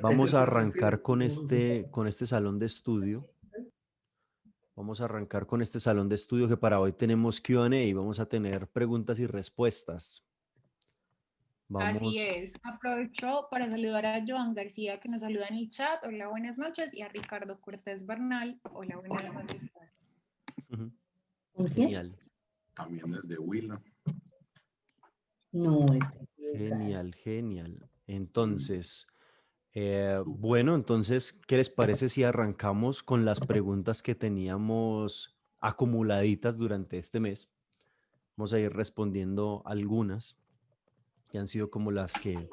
Vamos a arrancar con este salón de estudio. Vamos a arrancar con este salón de estudio que para hoy tenemos Q&A y vamos a tener preguntas y respuestas. Así Vamos. es. Aprovecho para saludar a Joan García que nos saluda en el chat. Hola, buenas noches. Y a Ricardo Cortés Bernal. Hola, buenas noches. Genial. También desde Huila. No, Genial, genial. Entonces, bueno, entonces, ¿qué les parece si arrancamos con las preguntas que teníamos acumuladitas durante este mes? Vamos a ir respondiendo algunas que han sido como las que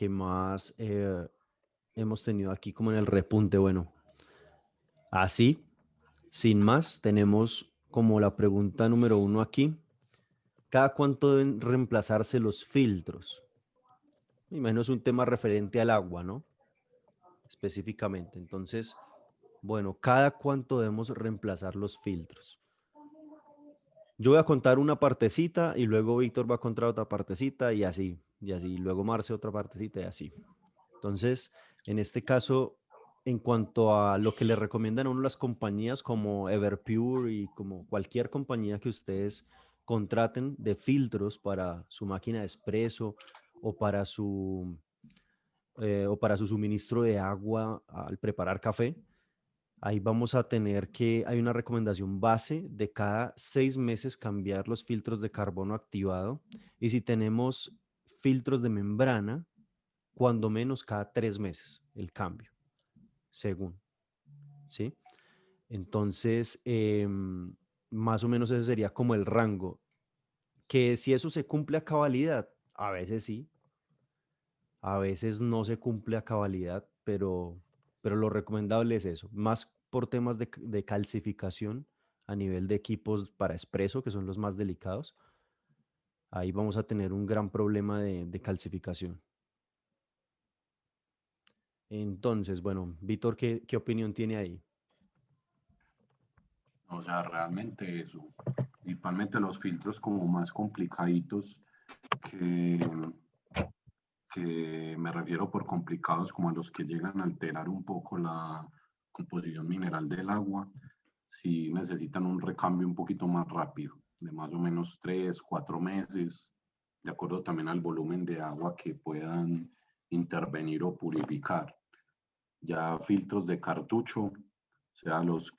más hemos tenido aquí como en el repunte. Bueno, así, sin más, tenemos como la pregunta número 1 aquí. ¿Cada cuánto deben reemplazarse los filtros? Me imagino es un tema referente al agua, ¿no? Específicamente. Entonces, bueno, ¿cada cuánto debemos reemplazar los filtros? Yo voy a contar una partecita y luego Víctor va a contar otra partecita y así, y luego Marce otra partecita y así. Entonces, en este caso, en cuanto a lo que le recomiendan a uno las compañías como Everpure y como cualquier compañía que ustedes contraten de filtros para su máquina de espresso o para su suministro de agua al preparar café, ahí vamos a tener que, hay una recomendación base de cada 6 meses cambiar los filtros de carbono activado y si tenemos filtros de membrana, cuando menos cada 3 meses el cambio, según, ¿sí? Entonces, más o menos ese sería como el rango, que si eso se cumple a cabalidad, a veces sí, a veces no se cumple a cabalidad, pero lo recomendable es eso, más por temas de calcificación a nivel de equipos para espresso, que son los más delicados. Ahí vamos a tener un gran problema de calcificación. Entonces, bueno, Víctor, ¿qué opinión tiene ahí? O sea, realmente eso, principalmente los filtros como más complicaditos, que, que me refiero por complicados como a los que llegan a alterar un poco la composición mineral del agua, si necesitan un recambio un poquito más rápido, de más o menos 3, 4 meses, de acuerdo también al volumen de agua que puedan intervenir o purificar. Ya filtros de cartucho, o sea, los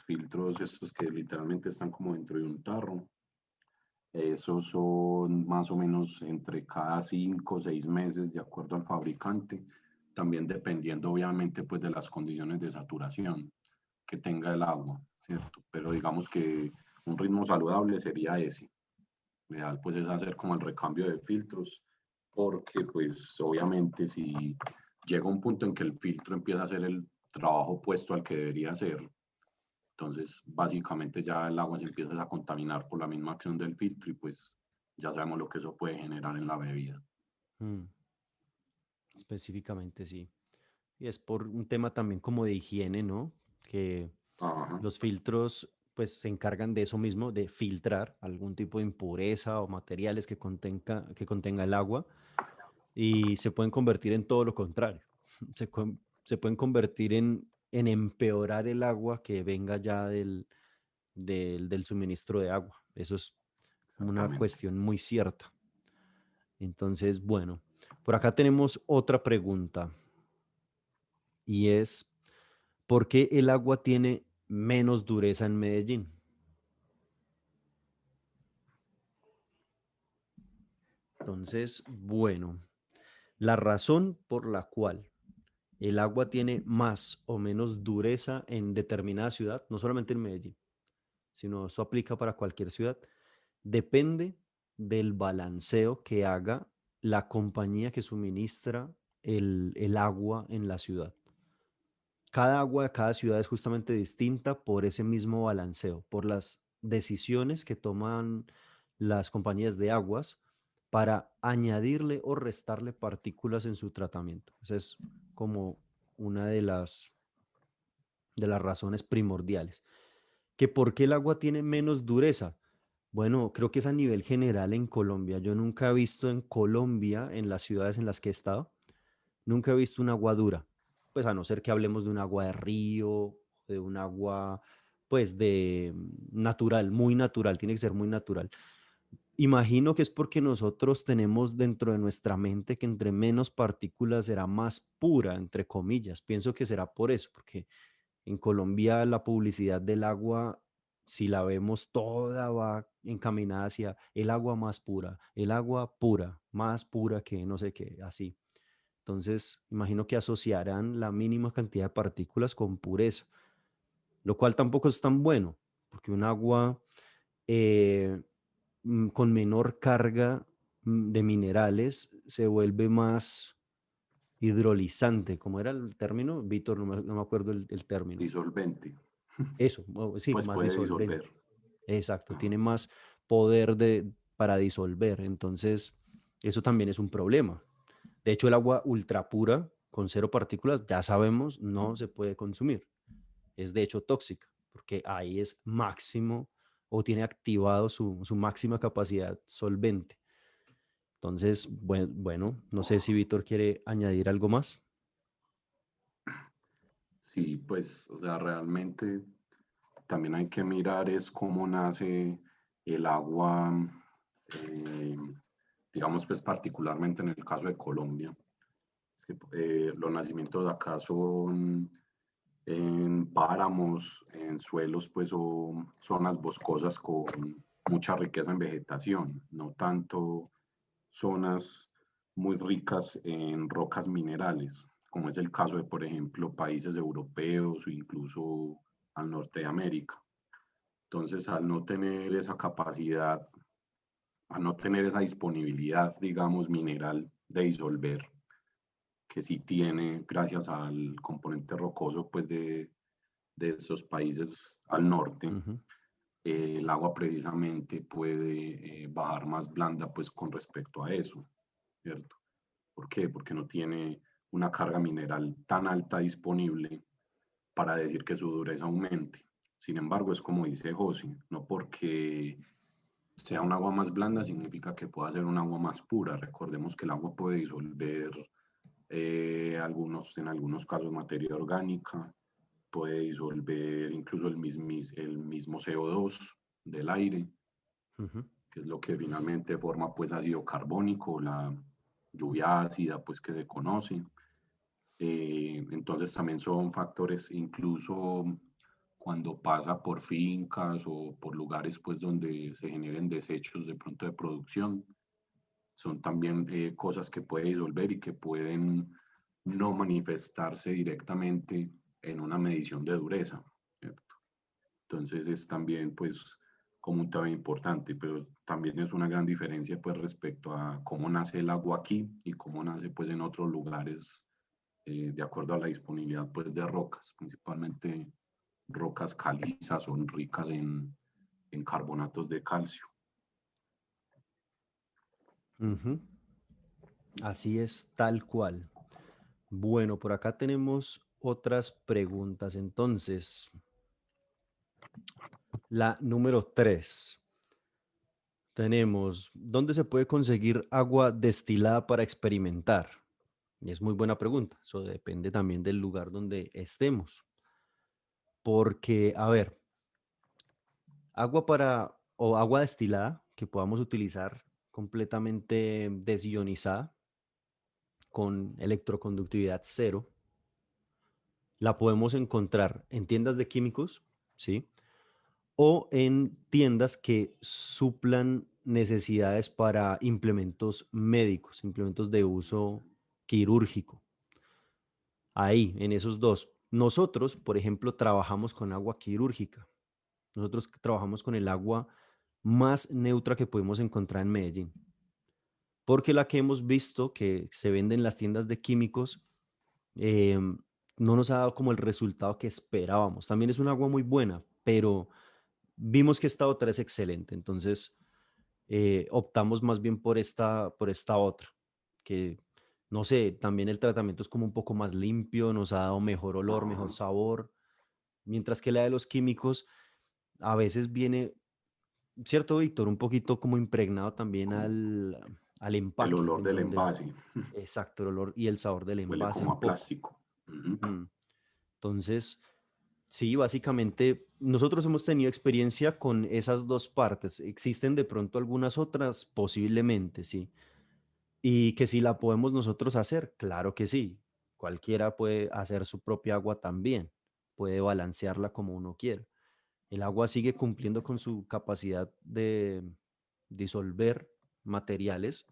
filtros estos que literalmente están como dentro de un tarro, esos son más o menos entre cada 5 o 6 meses, de acuerdo al fabricante, también dependiendo obviamente pues de las condiciones de saturación que tenga el agua, ¿cierto? Pero digamos que un ritmo saludable sería ese. Lo ideal pues es hacer como el recambio de filtros, porque pues obviamente si llega un punto en que el filtro empieza a hacer el trabajo opuesto al que debería hacer, entonces básicamente ya el agua se empieza a contaminar por la misma acción del filtro y pues ya sabemos lo que eso puede generar en la bebida. Específicamente, sí. Y es por un tema también como de higiene, ¿no? Que Ajá. los filtros pues se encargan de eso mismo, de filtrar algún tipo de impureza o materiales que contenga el agua y se pueden convertir en todo lo contrario. Se pueden convertir en empeorar el agua que venga ya del suministro de agua. Eso es una cuestión muy cierta. Entonces, bueno, por acá tenemos otra pregunta y es, ¿por qué el agua tiene menos dureza en Medellín? Entonces, bueno, la razón por la cual el agua tiene más o menos dureza en determinada ciudad, no solamente en Medellín, sino esto aplica para cualquier ciudad, depende del balanceo que haga la compañía que suministra el agua en la ciudad. Cada agua de cada ciudad es justamente distinta por ese mismo balanceo, por las decisiones que toman las compañías de aguas para añadirle o restarle partículas en su tratamiento. Esa es como una de las razones primordiales. ¿Que por qué el agua tiene menos dureza? Bueno, creo que es a nivel general en Colombia. Yo nunca he visto en Colombia, en las ciudades en las que he estado, nunca he visto un agua dura, pues a no ser que hablemos de un agua de río, de un agua, pues de natural, muy natural, tiene que ser muy natural. Imagino que es porque nosotros tenemos dentro de nuestra mente que entre menos partículas será más pura, entre comillas. Pienso que será por eso, porque en Colombia la publicidad del agua, si la vemos toda, va encaminada hacia el agua más pura, el agua pura, más pura que no sé qué, así. Entonces, imagino que asociarán la mínima cantidad de partículas con pureza, lo cual tampoco es tan bueno, porque un agua eh, con menor carga de minerales se vuelve más hidrolizante. ¿Cómo era el término? Víctor, no me acuerdo el término. Disolvente. Eso, sí, Pues más puede disolver. disolvente. Exacto, Ajá. tiene más poder para disolver. Entonces, eso también es un problema. De hecho, el agua ultra pura, con cero partículas, ya sabemos, no se puede consumir. Es de hecho tóxica, porque ahí es máximo o tiene activado su máxima capacidad solvente. Entonces, bueno, no sé si Víctor quiere añadir algo más. Sí, pues, o sea, realmente también hay que mirar es cómo nace el agua, eh, digamos, pues particularmente en el caso de Colombia. Es que, los nacimientos de acá son en páramos, en suelos, pues, o zonas boscosas con mucha riqueza en vegetación, no tanto zonas muy ricas en rocas minerales, como es el caso de, por ejemplo, países europeos o incluso al norte de América. Entonces, al no tener esa capacidad, al no tener esa disponibilidad, digamos, mineral de disolver, que sí tiene gracias al componente rocoso, pues, de esos países al norte, Ujú, el agua precisamente puede bajar más blanda, pues, con respecto a eso, ¿cierto? ¿Por qué? Porque no tiene una carga mineral tan alta disponible para decir que su dureza aumente. Sin embargo, es como dice José, no porque sea un agua más blanda significa que pueda ser un agua más pura. Recordemos que el agua puede disolver en algunos casos materia orgánica, puede disolver incluso el mismo CO2 del aire, ujú. que es lo que finalmente forma pues ácido carbónico, la lluvia ácida pues que se conoce. Entonces también son factores incluso cuando pasa por fincas o por lugares pues donde se generen desechos de pronto de producción, son también cosas que puede disolver y que pueden no manifestarse directamente en una medición de dureza, ¿cierto? Entonces es también pues como un tema importante, pero también es una gran diferencia pues respecto a cómo nace el agua aquí y cómo nace pues en otros lugares de acuerdo a la disponibilidad pues de rocas, principalmente rocas calizas son ricas en carbonatos de calcio. Ujú. Así es, tal cual. Bueno, por acá tenemos otras preguntas. Entonces, la número 3. Tenemos, ¿dónde se puede conseguir agua destilada para experimentar? Y es muy buena pregunta. Eso depende también del lugar donde estemos. Porque, a ver, agua destilada que podamos utilizar completamente desionizada con electroconductividad cero, la podemos encontrar en tiendas de químicos, ¿sí? O en tiendas que suplan necesidades para implementos médicos, implementos de uso quirúrgico. Ahí, en esos dos. Nosotros, por ejemplo, trabajamos con agua quirúrgica. Nosotros trabajamos con el agua más neutra que podemos encontrar en Medellín. Porque la que hemos visto que se vende en las tiendas de químicos no nos ha dado como el resultado que esperábamos. También es un agua muy buena, pero vimos que esta otra es excelente. Entonces, optamos más bien por esta otra, que no sé, también el tratamiento es como un poco más limpio, nos ha dado mejor olor, mejor sabor, mientras que la de los químicos a veces viene, ¿cierto, Víctor? Un poquito como impregnado también al El empaque. olor en del donde- envase Exacto, el olor y el sabor del huele envase como un a poco. plástico. Ujú. Ujú. Entonces, sí, básicamente nosotros hemos tenido experiencia con esas dos partes. Existen de pronto algunas otras, posiblemente, sí. Y que si la podemos nosotros hacer, claro que sí. Cualquiera puede hacer su propia agua también, puede balancearla como uno quiera. El agua sigue cumpliendo con su capacidad de disolver materiales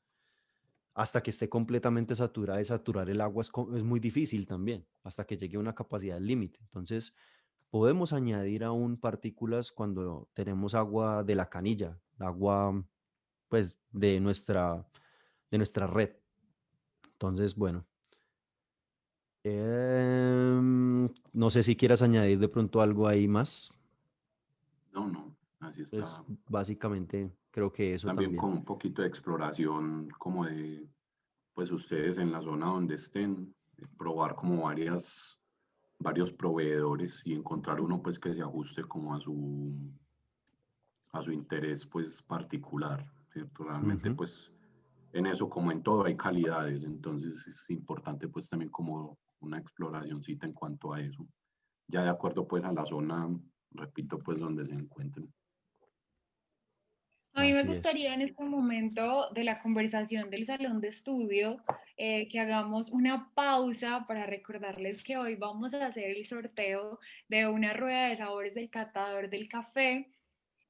hasta que esté completamente saturada, y saturar el agua es muy difícil también, hasta que llegue a una capacidad límite. Entonces, podemos añadir aún partículas cuando tenemos agua de la canilla, agua pues de nuestra red. Entonces, bueno, no sé si quieras añadir de pronto algo ahí más. No, no, así Pues está. básicamente creo que eso También también. con un poquito de exploración, como de, pues ustedes en la zona donde estén, probar como varios proveedores y encontrar uno pues que se ajuste como a su interés pues particular, ¿cierto? Realmente Ujú. pues en eso como en todo hay calidades, entonces es importante pues también como una exploracióncita en cuanto a eso, ya de acuerdo pues a la zona, repito pues donde se encuentren. A mí me Así es. gustaría en este momento de la conversación del salón de estudio que hagamos una pausa para recordarles que hoy vamos a hacer el sorteo de una rueda de sabores del catador del café.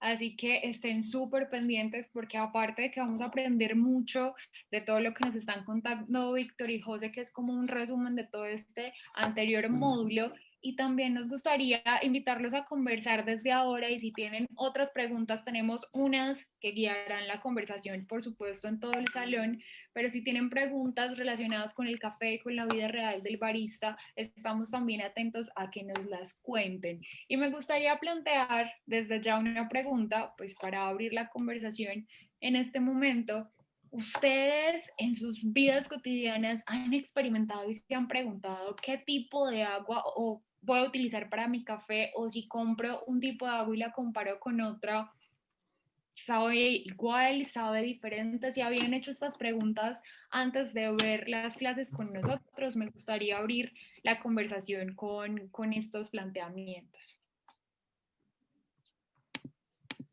Así que estén súper pendientes porque aparte de que vamos a aprender mucho de todo lo que nos están contando Víctor y José, que es como un resumen de todo este anterior módulo, y también nos gustaría invitarlos a conversar desde ahora y si tienen otras preguntas, tenemos unas que guiarán la conversación, por supuesto, en todo el salón, pero si tienen preguntas relacionadas con el café, con la vida real del barista, estamos también atentos a que nos las cuenten. Y me gustaría plantear desde ya una pregunta, pues para abrir la conversación en este momento. ¿Ustedes en sus vidas cotidianas han experimentado y se han preguntado qué tipo de agua o voy a utilizar para mi café o si compro un tipo de agua y la comparo con otra, sabe igual, sabe diferente? Si habían hecho estas preguntas antes de ver las clases con nosotros, me gustaría abrir la conversación con estos planteamientos.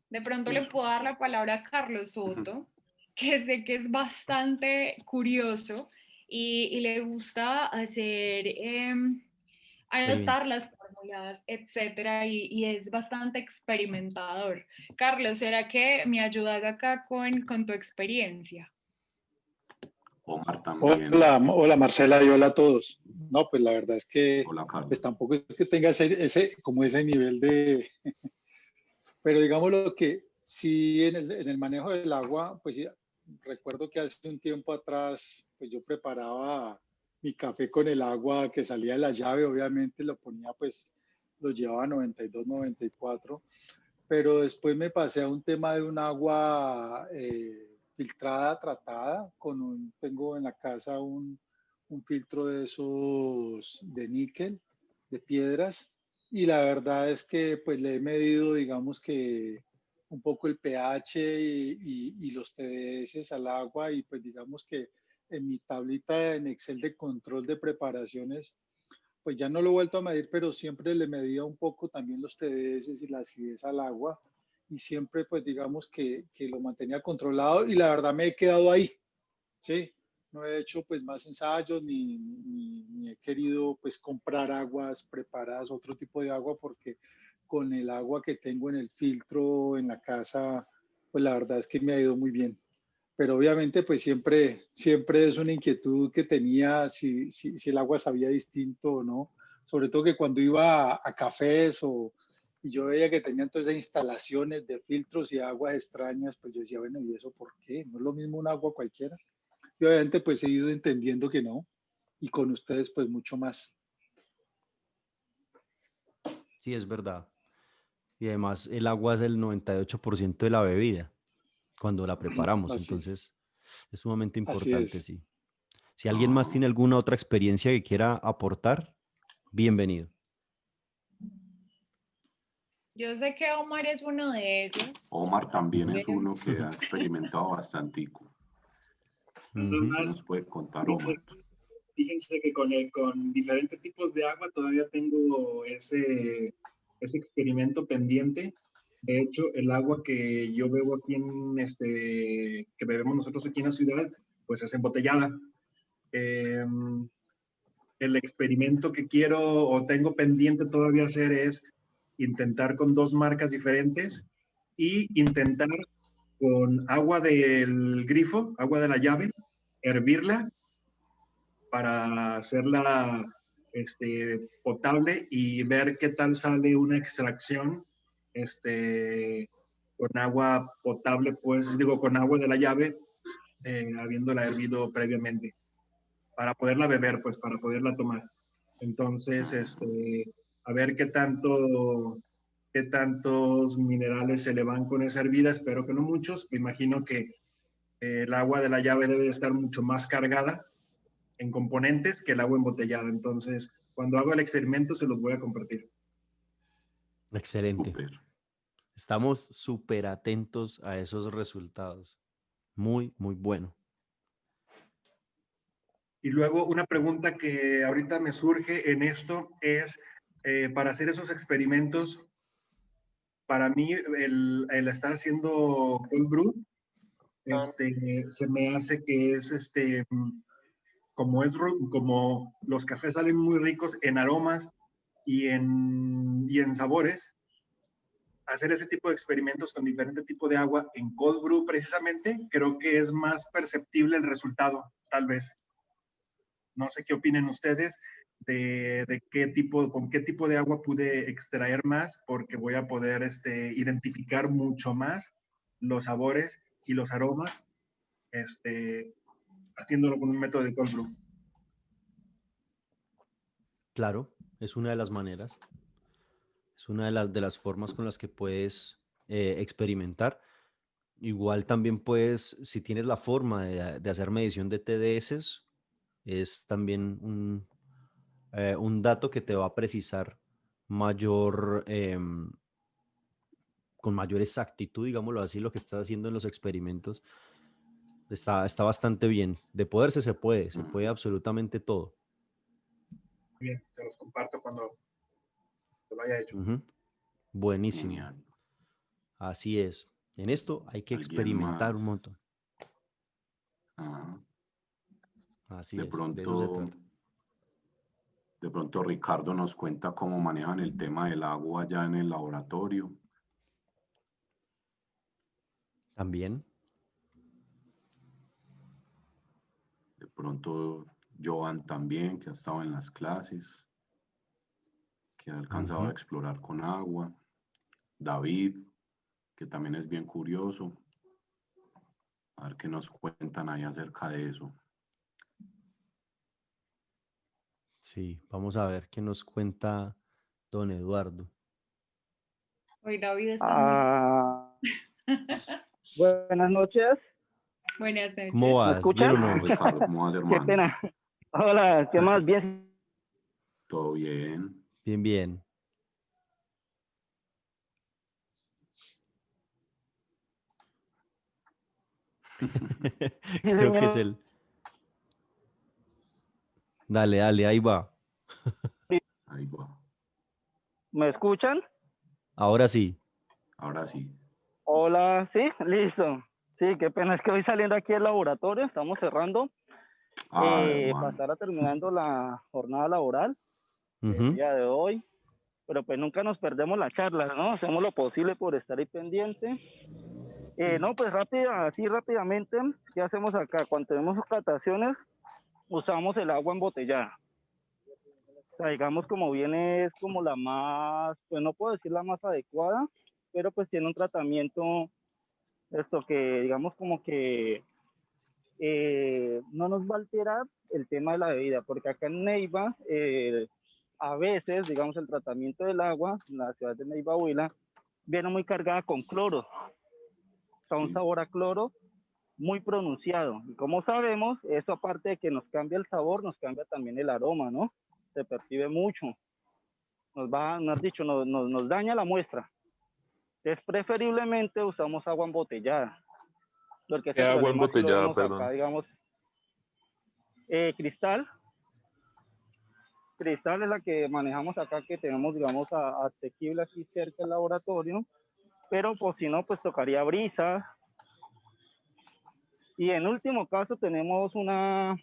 De pronto le Pues, puedo dar la palabra a Carlos Soto, que sé que es bastante curioso y le gusta hacer, anotar Experimentos. las fórmulas, etcétera, y es bastante experimentador. Carlos, ¿será que me ayudas acá con tu experiencia? Omar también. Hola, hola Marcela y hola a todos. No, pues la verdad es que Hola, pues Carlos. tampoco es que tenga como ese nivel de, pero digamos lo que sí en el manejo del agua, pues sí, recuerdo que hace un tiempo atrás, pues yo preparaba mi café con el agua que salía de la llave, obviamente lo ponía pues, lo llevaba a 92, 94, pero después me pasé a un tema de un agua filtrada, tratada, tengo en la casa un filtro de esos de níquel, de piedras, y la verdad es que pues le he medido, digamos que un poco el pH y los TDS al agua, y pues digamos que en mi tablita en Excel de control de preparaciones, pues ya no lo he vuelto a medir, pero siempre le medía un poco también los TDS y la acidez al agua, y siempre pues digamos que lo mantenía controlado, y la verdad me he quedado ahí, ¿sí? No he hecho pues más ensayos ni he querido pues comprar aguas preparadas, otro tipo de agua, porque con el agua que tengo en el filtro en la casa, pues la verdad es que me ha ido muy bien. Pero obviamente pues siempre es una inquietud que tenía si el agua sabía distinto o no, sobre todo que cuando iba a cafés y yo veía que tenían todas esas instalaciones de filtros y aguas extrañas, pues yo decía, bueno, ¿y eso por qué? No es lo mismo un agua cualquiera. Y obviamente pues he ido entendiendo que no, y con ustedes pues mucho más. Sí, es verdad. Y además el agua es el 98% de la bebida cuando la preparamos, Así es, entonces es sumamente así importante, es. sí. Si alguien más Ah, tiene alguna otra experiencia que quiera aportar, bienvenido. Yo sé que Omar es uno de ellos. Omar también es Pero uno que ha experimentado bastante. Nada Ujú. más, Nos puede contar, fíjense, Omar. fíjense que con diferentes tipos de agua todavía tengo ese experimento pendiente. De hecho, el agua que yo bebo aquí que bebemos nosotros aquí en la ciudad, pues es embotellada. El experimento que quiero o tengo pendiente todavía hacer es intentar con dos marcas diferentes y intentar con agua del grifo, agua de la llave, hervirla para hacerla potable y ver qué tal sale una extracción con agua potable, pues digo, con agua de la llave, habiéndola hervido previamente, para poderla beber, pues para poderla tomar. Entonces, a ver qué tantos minerales se le van con esa hervida, espero que no muchos, me imagino que el agua de la llave debe estar mucho más cargada en componentes que el agua embotellada. Entonces, cuando hago el experimento se los voy a compartir. Excelente. Súper. Estamos súper atentos a esos resultados. Muy, muy bueno. Y luego una pregunta que ahorita me surge en esto es, para hacer esos experimentos, para mí el estar haciendo cold brew, se me hace que es como los cafés salen muy ricos en aromas y en sabores, hacer ese tipo de experimentos con diferente tipo de agua en cold brew precisamente, creo que es más perceptible el resultado, tal vez. No sé qué opinen ustedes de con qué tipo de agua pude extraer más, porque voy a poder identificar mucho más los sabores y los aromas, haciéndolo con un método de cold brew. Claro, es una de las maneras. Es una de las formas con las que puedes experimentar. Igual también puedes, si tienes la forma de hacer medición de TDS, es también un dato que te va a precisar mayor, con mayor exactitud, digámoslo así, lo que estás haciendo en los experimentos. Está bastante bien. De poderse se puede absolutamente todo. Bien, se los comparto cuando lo haya hecho. Ujú. Buenísimo. Genial. Así es. En esto hay que ¿Alguien experimentar más? un montón. Ah, Así de es, de eso se trata. pronto Ricardo nos cuenta cómo manejan el tema del agua ya en el laboratorio. También. De pronto Joan también, que ha estado en las clases, que ha alcanzado a Ujú. explorar con agua. David, que también es bien curioso. A ver qué nos cuentan ahí acerca de eso. Sí, vamos a ver qué nos cuenta don Eduardo. Hoy David está muy... Buenas noches, Buenas ¿Cómo noches. ¿me vas? ¿Bien escuchan? o Hola no? Ricardo, ¿cómo vas, Qué hermano? pena. Hola, ¿qué más? Bien. Todo bien. Bien, bien. Sí, Creo que es señor. el... Dale, dale, ahí va. Ahí va. ¿Me escuchan? Ahora sí. Ahora sí. Hola, sí, listo. Sí, qué pena, es que voy saliendo aquí del laboratorio, estamos cerrando Ah, para hermano. estar terminando la jornada laboral el Ujú. día de hoy, pero pues nunca nos perdemos la charla, ¿no? Hacemos lo posible por estar ahí pendiente. No, pues así rápidamente, ¿qué hacemos acá? Cuando tenemos cataciones, usamos el agua embotellada. O sea, digamos como viene es como la más, pues no puedo decir la más adecuada, pero pues tiene un tratamiento, esto que digamos como que no nos va a alterar el tema de la bebida, porque acá en Neiva, a veces, digamos, el tratamiento del agua, en la ciudad de Neiva, Huila, viene muy cargada con cloro, o sea, un Sí. sabor a cloro muy pronunciado. Y como sabemos, eso aparte de que nos cambia el sabor, nos cambia también el aroma, ¿no? Se percibe mucho. Nos daña la muestra. Entonces, preferiblemente usamos agua embotellada, porque ¿Qué ese agua problema sí lo embotellada, vemos acá, perdón? digamos, Cristal. Cristal es la que manejamos acá, que tenemos, digamos, asequible aquí cerca del laboratorio. Pero pues si no, pues tocaría brisa. Y en último caso tenemos una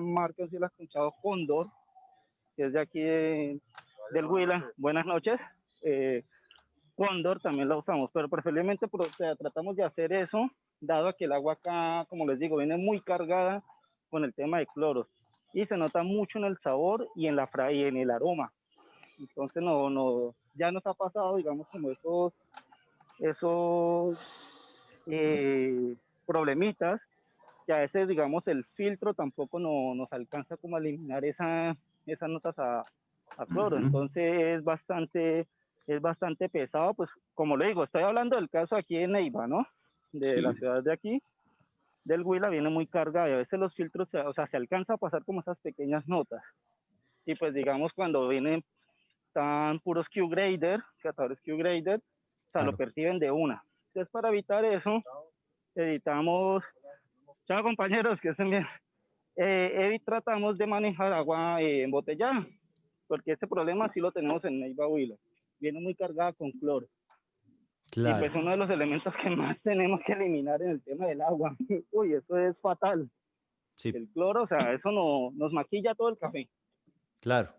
marca, si la has escuchado, Cóndor, que es de aquí del Huila. Buenas noches. Cóndor también la usamos, pero preferiblemente o sea, tratamos de hacer eso, dado que el agua acá, como les digo, viene muy cargada con el tema de cloros y se nota mucho en el sabor y en el aroma. Entonces ya nos ha pasado, digamos, como esos problemitas, que a veces, digamos, el filtro tampoco nos alcanza como a eliminar esas notas a cloro. Entonces es bastante pesado, pues como le digo, estoy hablando del caso aquí en Neiva, ¿no? De la ciudad de aquí, del Huila, viene muy cargada y a veces los filtros, o sea, se alcanza a pasar como esas pequeñas notas. Y pues digamos cuando vienen tan puros Q-Grader, catadores Q-Grader, o sea, lo perciben de una. Entonces para evitar eso, evitamos, chao compañeros, que estén bien, tratamos de manejar agua embotellada, porque ese problema sí lo tenemos en Neiva Huila, viene muy cargada con cloro. Claro. Y pues uno de los elementos que más tenemos que eliminar en el tema del agua, uy, eso es fatal. Sí. El cloro, o sea, eso nos maquilla todo el café. Claro,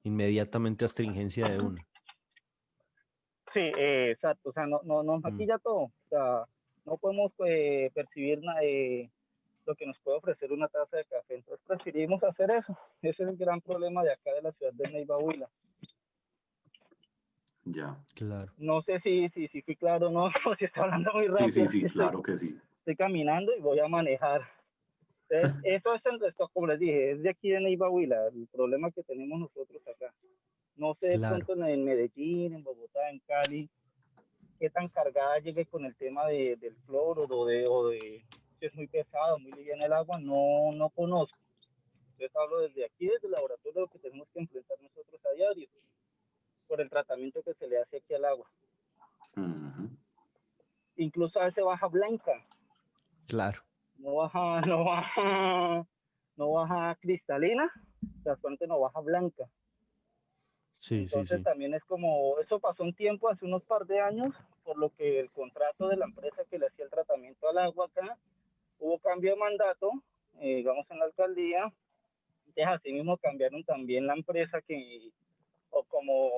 inmediatamente astringencia de una. Sí, exacto, o sea, nos maquilla todo, o sea, no podemos percibir lo que nos puede ofrecer una taza de café, entonces preferimos hacer eso. Ese es el gran problema de acá de la ciudad de Neiva Huila. Ya. Claro. No sé si fui claro o no, o si estoy hablando muy rápido. Sí, claro que sí. Estoy caminando y voy a manejar. Entonces, eso es el resto, como les dije, es de aquí de Neiva Huila, el problema que tenemos nosotros acá. No sé de pronto en Medellín, en Bogotá, en Cali, qué tan cargada llegue con el tema del cloro o de si es muy pesado, muy liviana el agua, no conozco. Entonces hablo desde aquí, desde el laboratorio, lo que tenemos que enfrentar nosotros a diario, por el tratamiento que se le hace aquí al agua. Incluso a veces baja blanca. Claro. No baja cristalina, transparente, no baja blanca. Sí, entonces también es como, eso pasó un tiempo, hace unos par de años, por lo que el contrato de la empresa que le hacía el tratamiento al agua acá, hubo cambio de mandato, digamos en la alcaldía, entonces así mismo cambiaron también la empresa o como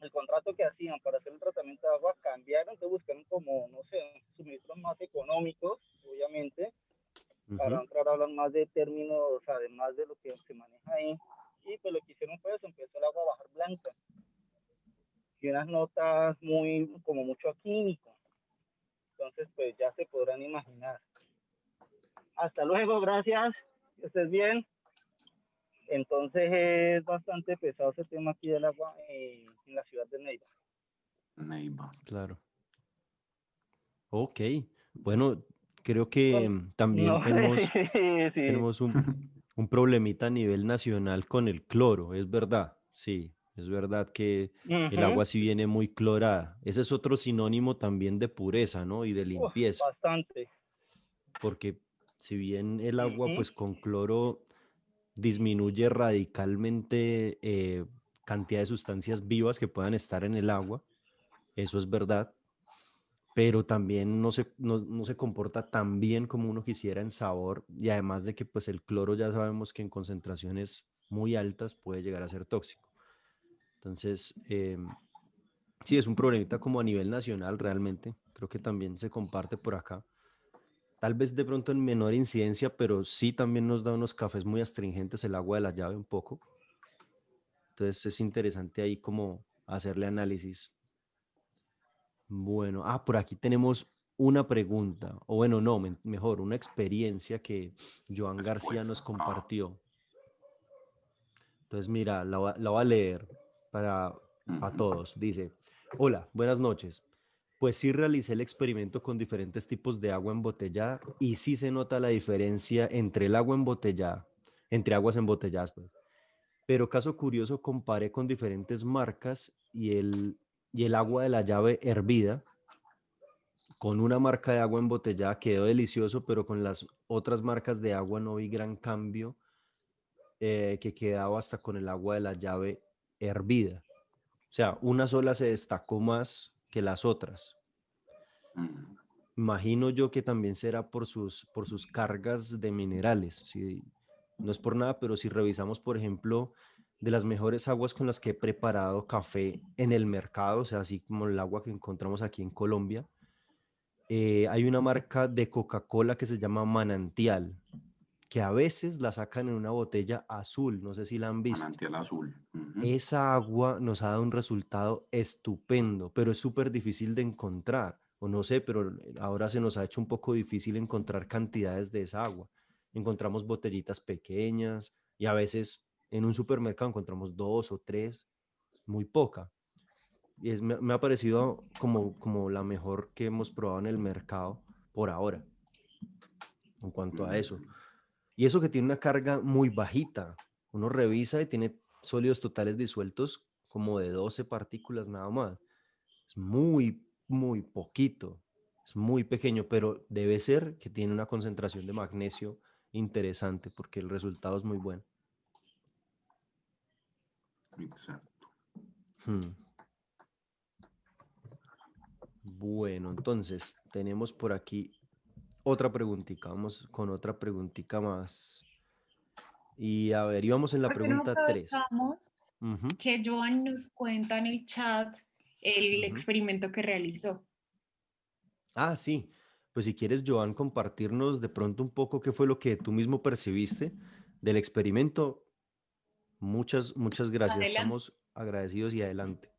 el contrato que hacían para hacer el tratamiento de agua, cambiaron, entonces buscaron como, no sé, suministros más económicos, obviamente, para entrar a hablar más de términos, o sea, además de lo que se maneja ahí, y pues lo que hicieron fue eso, empezó el agua a bajar blanca, y unas notas como mucho a químico, entonces pues ya se podrán imaginar. Hasta luego, gracias, que estés bien. Entonces es bastante pesado ese tema aquí del agua en la ciudad de Neiva. Neiva. Claro. Ok, bueno, creo que también tenemos un problemita a nivel nacional con el cloro, es verdad, sí, es verdad que el agua sí viene muy clorada. Ese es otro sinónimo también de pureza, ¿no? Y de limpieza. Bastante. Porque si bien el agua pues con cloro disminuye radicalmente cantidad de sustancias vivas que puedan estar en el agua, eso es verdad, pero también no se comporta tan bien como uno quisiera en sabor, y además de que pues el cloro ya sabemos que en concentraciones muy altas puede llegar a ser tóxico. Entonces, sí, es un problemita como a nivel nacional realmente, creo que también se comparte por acá. Tal vez de pronto en menor incidencia, pero sí también nos da unos cafés muy astringentes el agua de la llave un poco. Entonces es interesante ahí como hacerle análisis. Bueno, por aquí tenemos una pregunta, o bueno, no, mejor, una experiencia que Joan García nos compartió. Entonces, mira, la voy a leer para todos. Dice, hola, buenas noches. Pues sí realicé el experimento con diferentes tipos de agua embotellada y sí se nota la diferencia entre el agua embotellada, entre aguas embotelladas, pues. Pero caso curioso, comparé con diferentes marcas y el agua de la llave hervida con una marca de agua embotellada quedó delicioso, pero con las otras marcas de agua no vi gran cambio, que quedaba hasta con el agua de la llave hervida. O sea, una sola se destacó más que las otras. Mm, Imagino yo que también será por sus cargas de minerales. Si, no es por nada, pero si revisamos, por ejemplo, de las mejores aguas con las que he preparado café en el mercado, o sea, así como el agua que encontramos aquí en Colombia, hay una marca de Coca-Cola que se llama Manantial, que a veces la sacan en una botella azul, no sé si la han visto. manantial azul. Ujú. Esa agua nos ha dado un resultado estupendo, pero es súper difícil de encontrar, o no sé, pero ahora se nos ha hecho un poco difícil encontrar cantidades de esa agua. Encontramos botellitas pequeñas y a veces en un supermercado encontramos 2 o 3, muy poca. Y me ha parecido como la mejor que hemos probado en el mercado por ahora, en cuanto a eso. Mm, Y eso que tiene una carga muy bajita. Uno revisa y tiene sólidos totales disueltos como de 12 partículas nada más. Es muy, muy poquito. Es muy pequeño, pero debe ser que tiene una concentración de magnesio interesante porque el resultado es muy bueno. exacto. Hmm. Bueno, entonces tenemos por aquí otra preguntita. Vamos con otra preguntita más. Y a ver, íbamos en la ¿Por qué no pregunta 3. aprovechamos Ujú, que Joan nos cuenta en el chat el ujú. experimento que realizó? Ah, sí. Pues si quieres, Joan, compartirnos de pronto un poco qué fue lo que tú mismo percibiste del experimento. Muchas, muchas gracias. Adelante. Estamos agradecidos y adelante.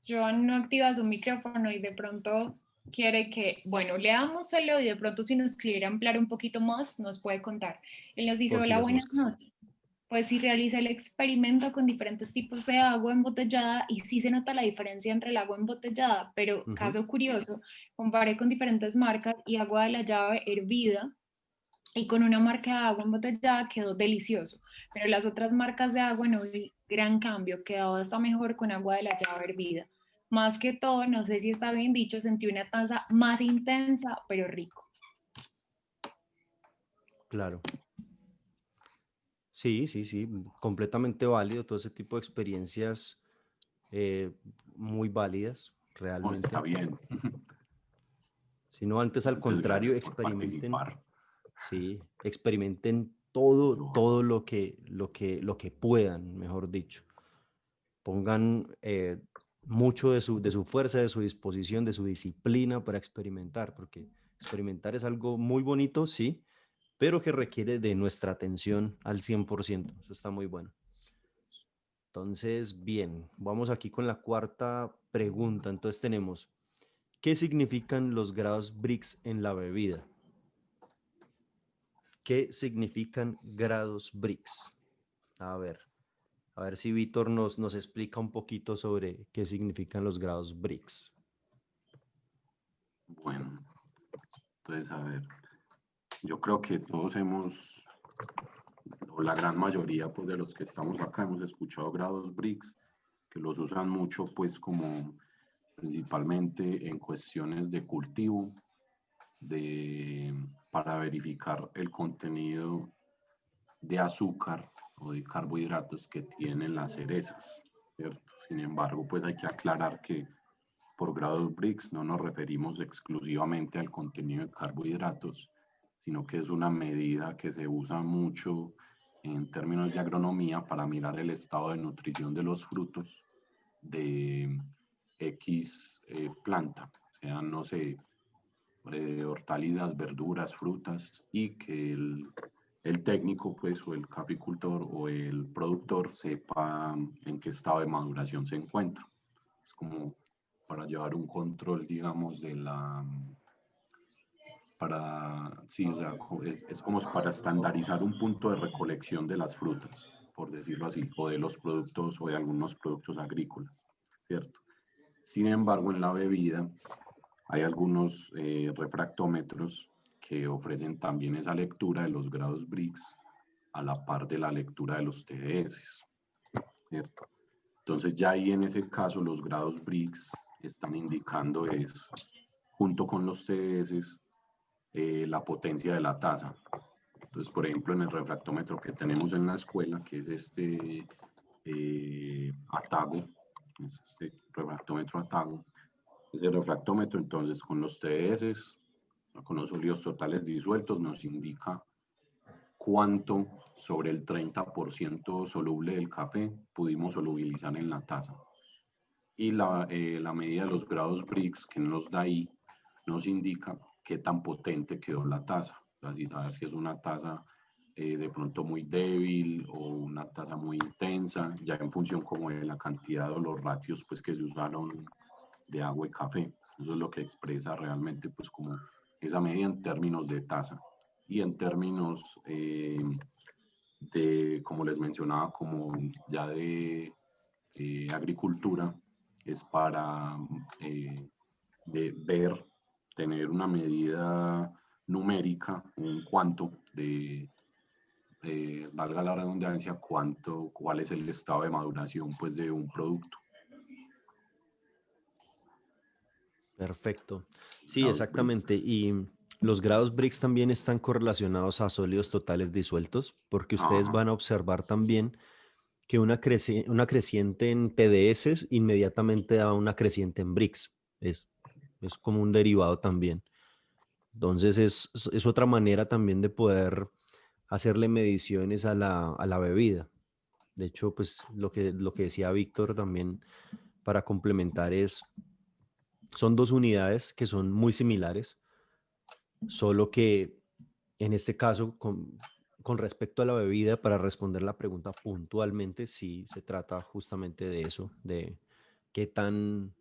Joan no activa su micrófono y de pronto quiere que, bueno, leámoslo y de pronto si nos quiere ampliar un poquito más, nos puede contar. Él nos dice, Por si hola, las buenas moscas. noches. Pues sí realicé el experimento con diferentes tipos de agua embotellada y sí se nota la diferencia entre el agua embotellada, pero Ujú. caso curioso, comparé con diferentes marcas y agua de la llave hervida y con una marca de agua embotellada quedó delicioso, pero las otras marcas de agua no vi gran cambio, quedó hasta mejor con agua de la llave hervida. Más que todo, no sé si está bien dicho, sentí una taza más intensa, pero rico. Claro. Sí, sí, sí. Completamente válido. Todo ese tipo de experiencias eh, muy válidas, Oh, está realmente. bien. Si no, antes al Muchas contrario, gracias por experimenten. participar. Sí, experimenten todo, Johan. todo lo que puedan, mejor dicho. Pongan mucho de su fuerza, de su disposición, de su disciplina para experimentar, porque experimentar es algo muy bonito, sí, pero que requiere de nuestra atención al 100%. Eso está muy bueno. Entonces, bien, vamos aquí con la cuarta pregunta. Entonces tenemos, ¿qué significan los grados Brix en la bebida? ¿Qué significan grados Brix? A ver si Víctor nos explica un poquito sobre qué significan los grados Brix. Bueno, entonces, a ver, yo creo que todos hemos, o la gran mayoría pues, de los que estamos acá, hemos escuchado grados Brix, que los usan mucho pues como principalmente en cuestiones de cultivo, para verificar el contenido de azúcar o de carbohidratos que tienen las cerezas, ¿cierto? Sin embargo, pues hay que aclarar que por grados Brix no nos referimos exclusivamente al contenido de carbohidratos, sino que es una medida que se usa mucho en términos de agronomía para mirar el estado de nutrición de los frutos de X planta, sean, no sé, hortalizas, verduras, frutas, y que el técnico, pues, o el caficultor o el productor sepa en qué estado de maduración se encuentra. Es como para llevar un control, digamos, sí, o sea, es como para estandarizar un punto de recolección de las frutas, por decirlo así, o de los productos o de algunos productos agrícolas, ¿cierto? Sin embargo, en la bebida hay algunos refractómetros que ofrecen también esa lectura de los grados Brix a la par de la lectura de los TDS, ¿cierto? Entonces ya ahí en ese caso los grados Briggs están indicando junto con los TDS, la potencia de la taza. Entonces, por ejemplo, en el refractómetro que tenemos en la escuela, que es este ATAGO, es este refractómetro ATAGO, ese refractómetro entonces con los TDS, con los sólidos totales disueltos, nos indica cuánto sobre el 30% soluble del café pudimos solubilizar en la taza. Y la medida de los grados Briggs que nos da ahí nos indica qué tan potente quedó la taza. Así saber si es una taza de pronto muy débil o una taza muy intensa, ya en función como de la cantidad o los ratios pues que se usaron de agua y café. Eso es lo que expresa realmente pues como esa medida en términos de taza. Y en términos de, como les mencionaba, como ya de agricultura, es para ver, tener una medida numérica en cuanto de, valga la redundancia, cuál es el estado de maduración pues de un producto. Perfecto. Sí, exactamente. Y los grados Briggs también están correlacionados a sólidos totales disueltos, porque ustedes van a observar también que una creciente en TDS inmediatamente da una creciente en Briggs. Es como un derivado también. Entonces es otra manera también de poder hacerle mediciones a la bebida. De hecho, pues lo que decía Víctor también para complementar son dos unidades que son muy similares, solo que en este caso, con respecto a la bebida, para responder la pregunta puntualmente, sí se trata justamente de eso, de qué tan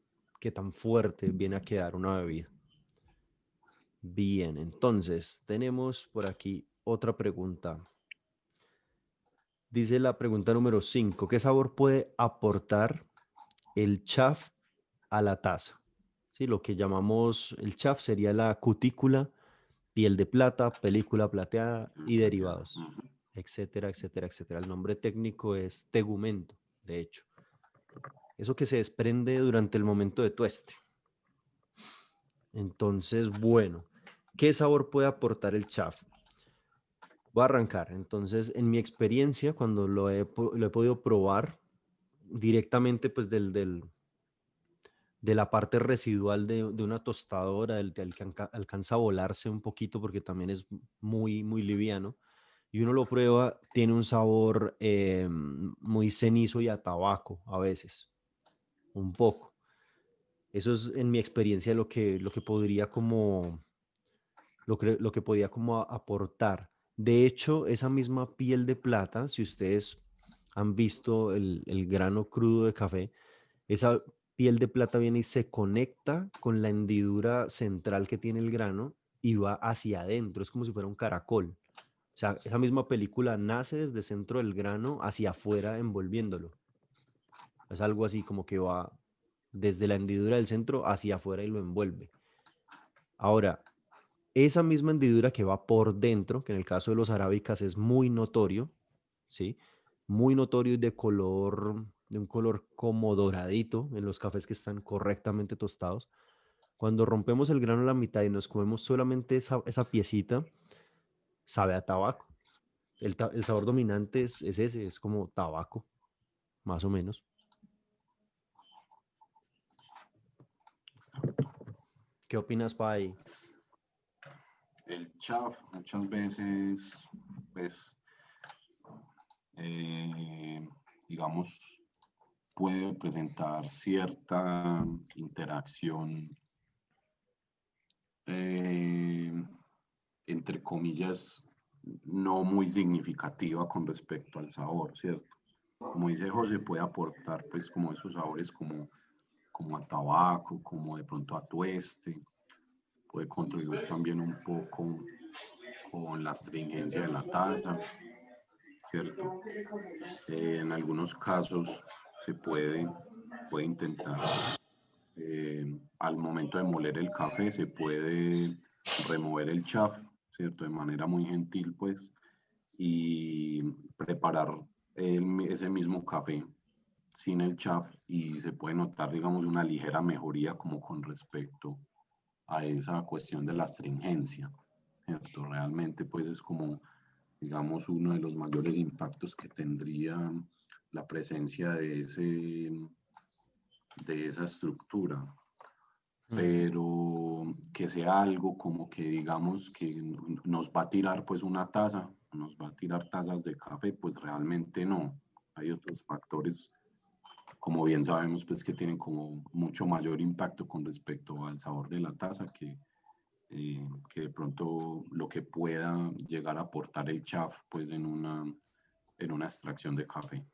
fuerte viene a quedar una bebida. Bien, entonces tenemos por aquí otra pregunta. Dice la pregunta número 5, ¿qué sabor puede aportar el chaff a la taza? Sí, lo que llamamos el chaff sería la cutícula, piel de plata, película plateada y derivados, etcétera, etcétera, etcétera. El nombre técnico es tegumento, de hecho. Eso que se desprende durante el momento de tueste. Entonces, bueno, ¿qué sabor puede aportar el chaff? Voy a arrancar. Entonces, en mi experiencia, cuando lo he podido probar directamente pues de la parte residual de una tostadora, del que alcanza a volarse un poquito porque también es muy, muy liviano, y uno lo prueba, tiene un sabor muy cenizo y a tabaco a veces, un poco. Eso es en mi experiencia lo que podría como, lo que podía como aportar. De hecho, esa misma piel de plata, si ustedes han visto el grano crudo de café, esa piel de plata viene y se conecta con la hendidura central que tiene el grano y va hacia adentro, es como si fuera un caracol. O sea, esa misma película nace desde el centro del grano hacia afuera envolviéndolo. Es algo así como que va desde la hendidura del centro hacia afuera y lo envuelve. Ahora, esa misma hendidura que va por dentro, que en el caso de los arábicas es muy notorio, ¿sí? Muy notorio y de un color como doradito en los cafés que están correctamente tostados. Cuando rompemos el grano a la mitad y nos comemos solamente esa piecita, sabe a tabaco. El sabor dominante es ese, es como tabaco, más o menos. ¿Qué opinas, Pai? El chaff muchas veces, pues, digamos, puede presentar cierta interacción, entre comillas, no muy significativa con respecto al sabor, ¿cierto? Como dice José, puede aportar pues como esos sabores como a tabaco, como de pronto a tueste, puede contribuir también un poco con la astringencia de la taza, ¿cierto? En algunos casos se puede intentar, al momento de moler el café, se puede remover el chaff, ¿cierto? De manera muy gentil, pues, y preparar ese mismo café sin el chaff y se puede notar, digamos, una ligera mejoría como con respecto a esa cuestión de la astringencia, ¿cierto? Realmente pues es como, digamos, uno de los mayores impactos que tendría la presencia de esa estructura, pero que sea algo como que digamos que nos va a tirar pues una taza, nos va a tirar tazas de café, pues realmente no. Hay otros factores, como bien sabemos, pues que tienen como mucho mayor impacto con respecto al sabor de la taza que de pronto lo que pueda llegar a aportar el chaff pues en una extracción de café.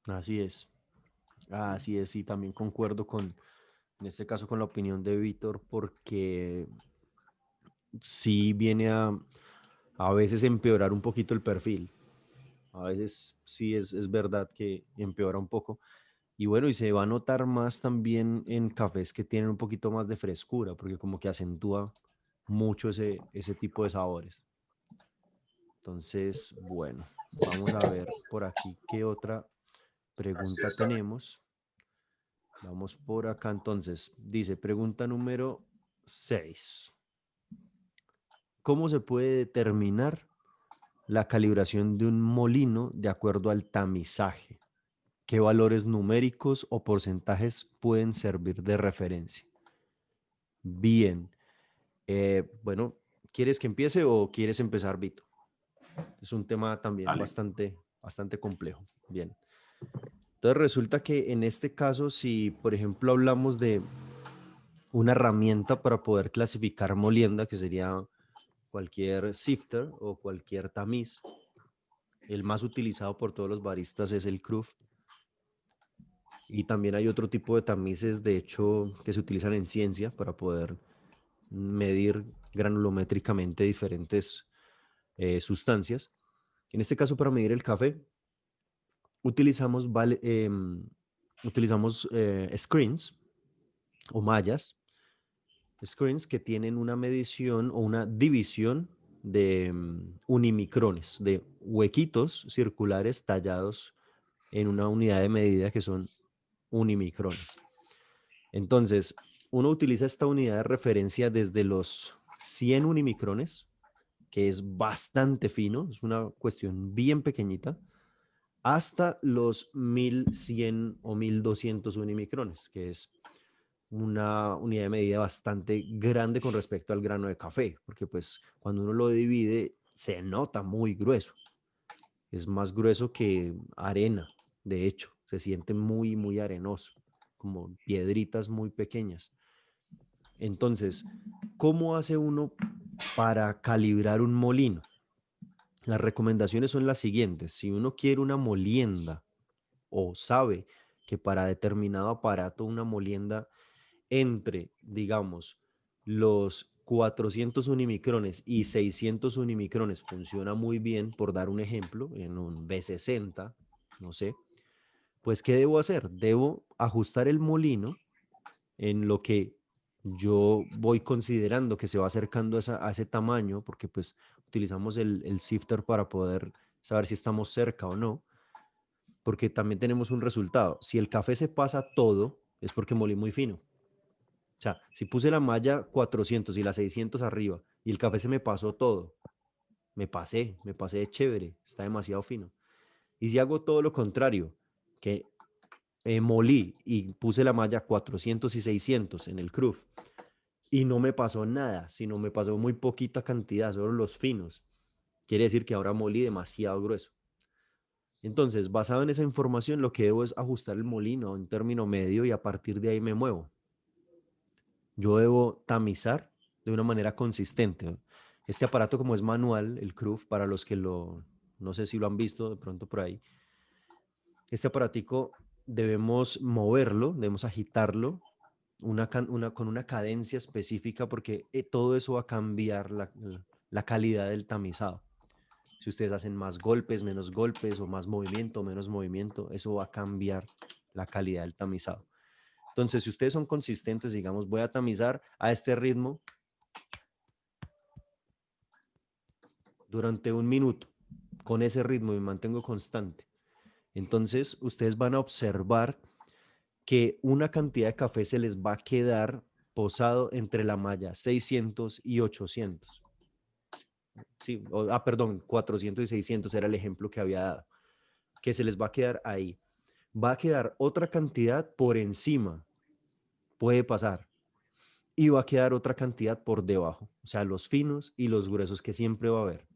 Así es. Así es, y también concuerdo en este caso con la opinión de Víctor, porque sí viene a veces empeorar un poquito el perfil. A veces sí es verdad que empeora un poco. Y bueno, y se va a notar más también en cafés que tienen un poquito más de frescura, porque como que acentúa mucho ese tipo de sabores. Entonces, bueno, vamos a ver por aquí qué otra pregunta tenemos. Vamos por acá entonces. Dice, pregunta número 6. ¿Cómo se puede determinar la calibración de un molino de acuerdo al tamizaje? ¿Qué valores numéricos o porcentajes pueden servir de referencia? Bien. Bueno, ¿quieres que empiece o quieres empezar, Vito? Es un tema también Dale. bastante complejo. Bien. Entonces resulta que en este caso, si por ejemplo hablamos de una herramienta para poder clasificar molienda, que sería cualquier sifter o cualquier tamiz, el más utilizado por todos los baristas es el Kruf. Y también hay otro tipo de tamices, de hecho, que se utilizan en ciencia para poder medir granulométricamente diferentes sustancias. En este caso, para medir el café, utilizamos, utilizamos screens o mallas, screens que tienen una medición o una división de unimicrones, de huequitos circulares tallados en una unidad de medida que son unimicrones. Entonces, uno utiliza esta unidad de referencia desde los 100 unimicrones, que es bastante fino, es una cuestión bien pequeñita, hasta los 1100 o 1200 unimicrones, que es una unidad de medida bastante grande con respecto al grano de café, porque pues cuando uno lo divide se nota muy grueso. Es más grueso que arena, de hecho, se siente muy arenoso, como piedritas muy pequeñas. Entonces, ¿cómo hace uno para calibrar un molino? Las recomendaciones son las siguientes. Si uno quiere una molienda o sabe que para determinado aparato una molienda entre, digamos, los 400 unimicrones y 600 unimicrones funciona muy bien, por dar un ejemplo, en un B60, no sé, pues ¿qué debo hacer? Debo ajustar el molino en lo que yo voy considerando que se va acercando a ese tamaño, porque pues utilizamos el sifter para poder saber si estamos cerca o no, porque también tenemos un resultado. Si el café se pasa todo, es porque molí muy fino. O sea, si puse la malla 400 y la 600 arriba y el café se me pasó todo, me pasé de chévere, está demasiado fino. Y si hago todo lo contrario, que molí y puse la malla 400 y 600 en el Kruf y no me pasó nada, sino me pasó muy poquita cantidad, solo los finos, quiere decir que ahora molí demasiado grueso. Entonces, basado en esa información, lo que debo es ajustar el molino a un término medio y a partir de ahí me muevo. Yo debo tamizar de una manera consistente. Este aparato, como es manual, el Kruf, para los que no sé si lo han visto de pronto por ahí, este aparatico debemos moverlo, debemos agitarlo con una cadencia específica porque todo eso va a cambiar la calidad del tamizado. Si ustedes hacen más golpes, menos golpes o más movimiento, menos movimiento, eso va a cambiar la calidad del tamizado. Entonces, si ustedes son consistentes, digamos, voy a tamizar a este ritmo durante 1 minuto. Con ese ritmo me mantengo constante. Entonces, ustedes van a observar que una cantidad de café se les va a quedar posado entre la malla 600 y 800. Sí, perdón, 400 y 600 era el ejemplo que había dado. Que se les va a quedar ahí. Va a quedar otra cantidad por encima. Puede pasar. Y va a quedar otra cantidad por debajo. O sea, los finos y los gruesos que siempre va a haber.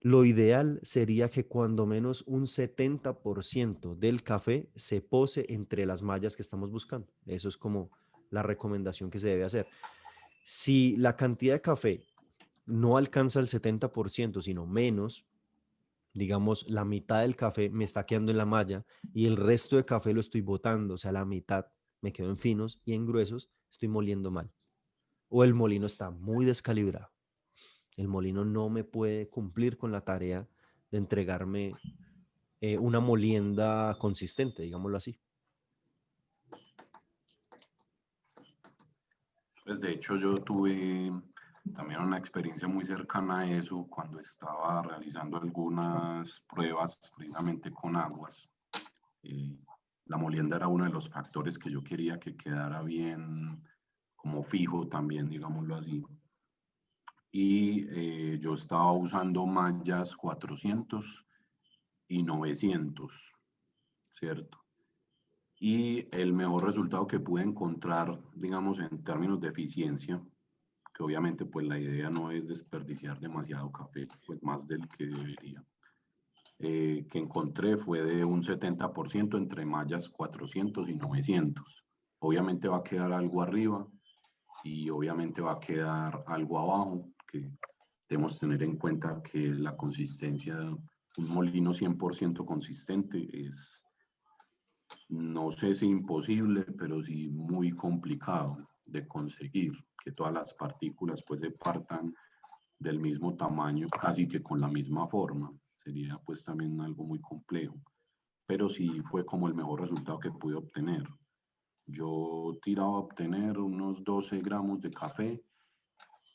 Lo ideal sería que cuando menos un 70% del café se pose entre las mallas que estamos buscando. Eso es como la recomendación que se debe hacer. Si la cantidad de café no alcanza el 70%, sino menos, digamos, la mitad del café me está quedando en la malla y el resto de café lo estoy botando, o sea, la mitad me quedo en finos y en gruesos, estoy moliendo mal. O el molino está muy descalibrado. El molino no me puede cumplir con la tarea de entregarme una molienda consistente, digámoslo así. Pues de hecho yo tuve también una experiencia muy cercana a eso cuando estaba realizando algunas pruebas precisamente con aguas. La molienda era uno de los factores que yo quería que quedara bien, como fijo también, digámoslo así. Y yo estaba usando mallas 400 y 900, ¿cierto? Y el mejor resultado que pude encontrar, digamos, en términos de eficiencia, que obviamente pues la idea no es desperdiciar demasiado café, pues más del que debería, que encontré fue de un 70% entre mallas 400 y 900. Obviamente va a quedar algo arriba y obviamente va a quedar algo abajo, que debemos tener en cuenta que la consistencia, un molino 100% consistente es, no sé si imposible, pero sí muy complicado de conseguir, que todas las partículas pues se partan del mismo tamaño, casi que con la misma forma. Sería pues también algo muy complejo, pero sí fue como el mejor resultado que pude obtener. Yo tiraba a obtener unos 12 gramos de café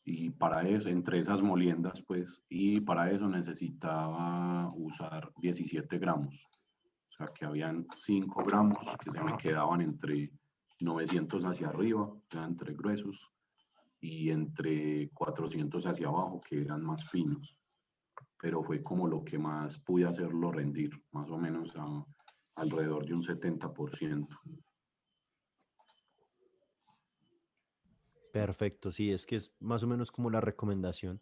y para eso, entre esas moliendas pues, y para eso necesitaba usar 17 gramos. O sea que habían 5 gramos que se me quedaban entre 900 hacia arriba, o sea, entre gruesos, y entre 400 hacia abajo, que eran más finos. Pero fue como lo que más pude hacerlo rendir, más o menos alrededor de un 70%. Perfecto, sí, es que es más o menos como la recomendación.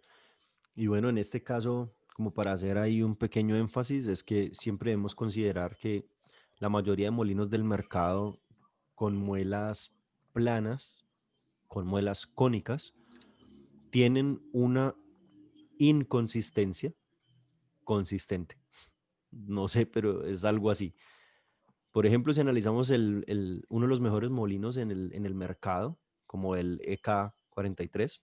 Y bueno, en este caso, como para hacer ahí un pequeño énfasis, es que siempre debemos considerar que la mayoría de molinos del mercado con muelas planas, con muelas cónicas, tienen una inconsistencia consistente. No sé, pero es algo así. Por ejemplo, si analizamos uno de los mejores molinos en el mercado, como el EK43,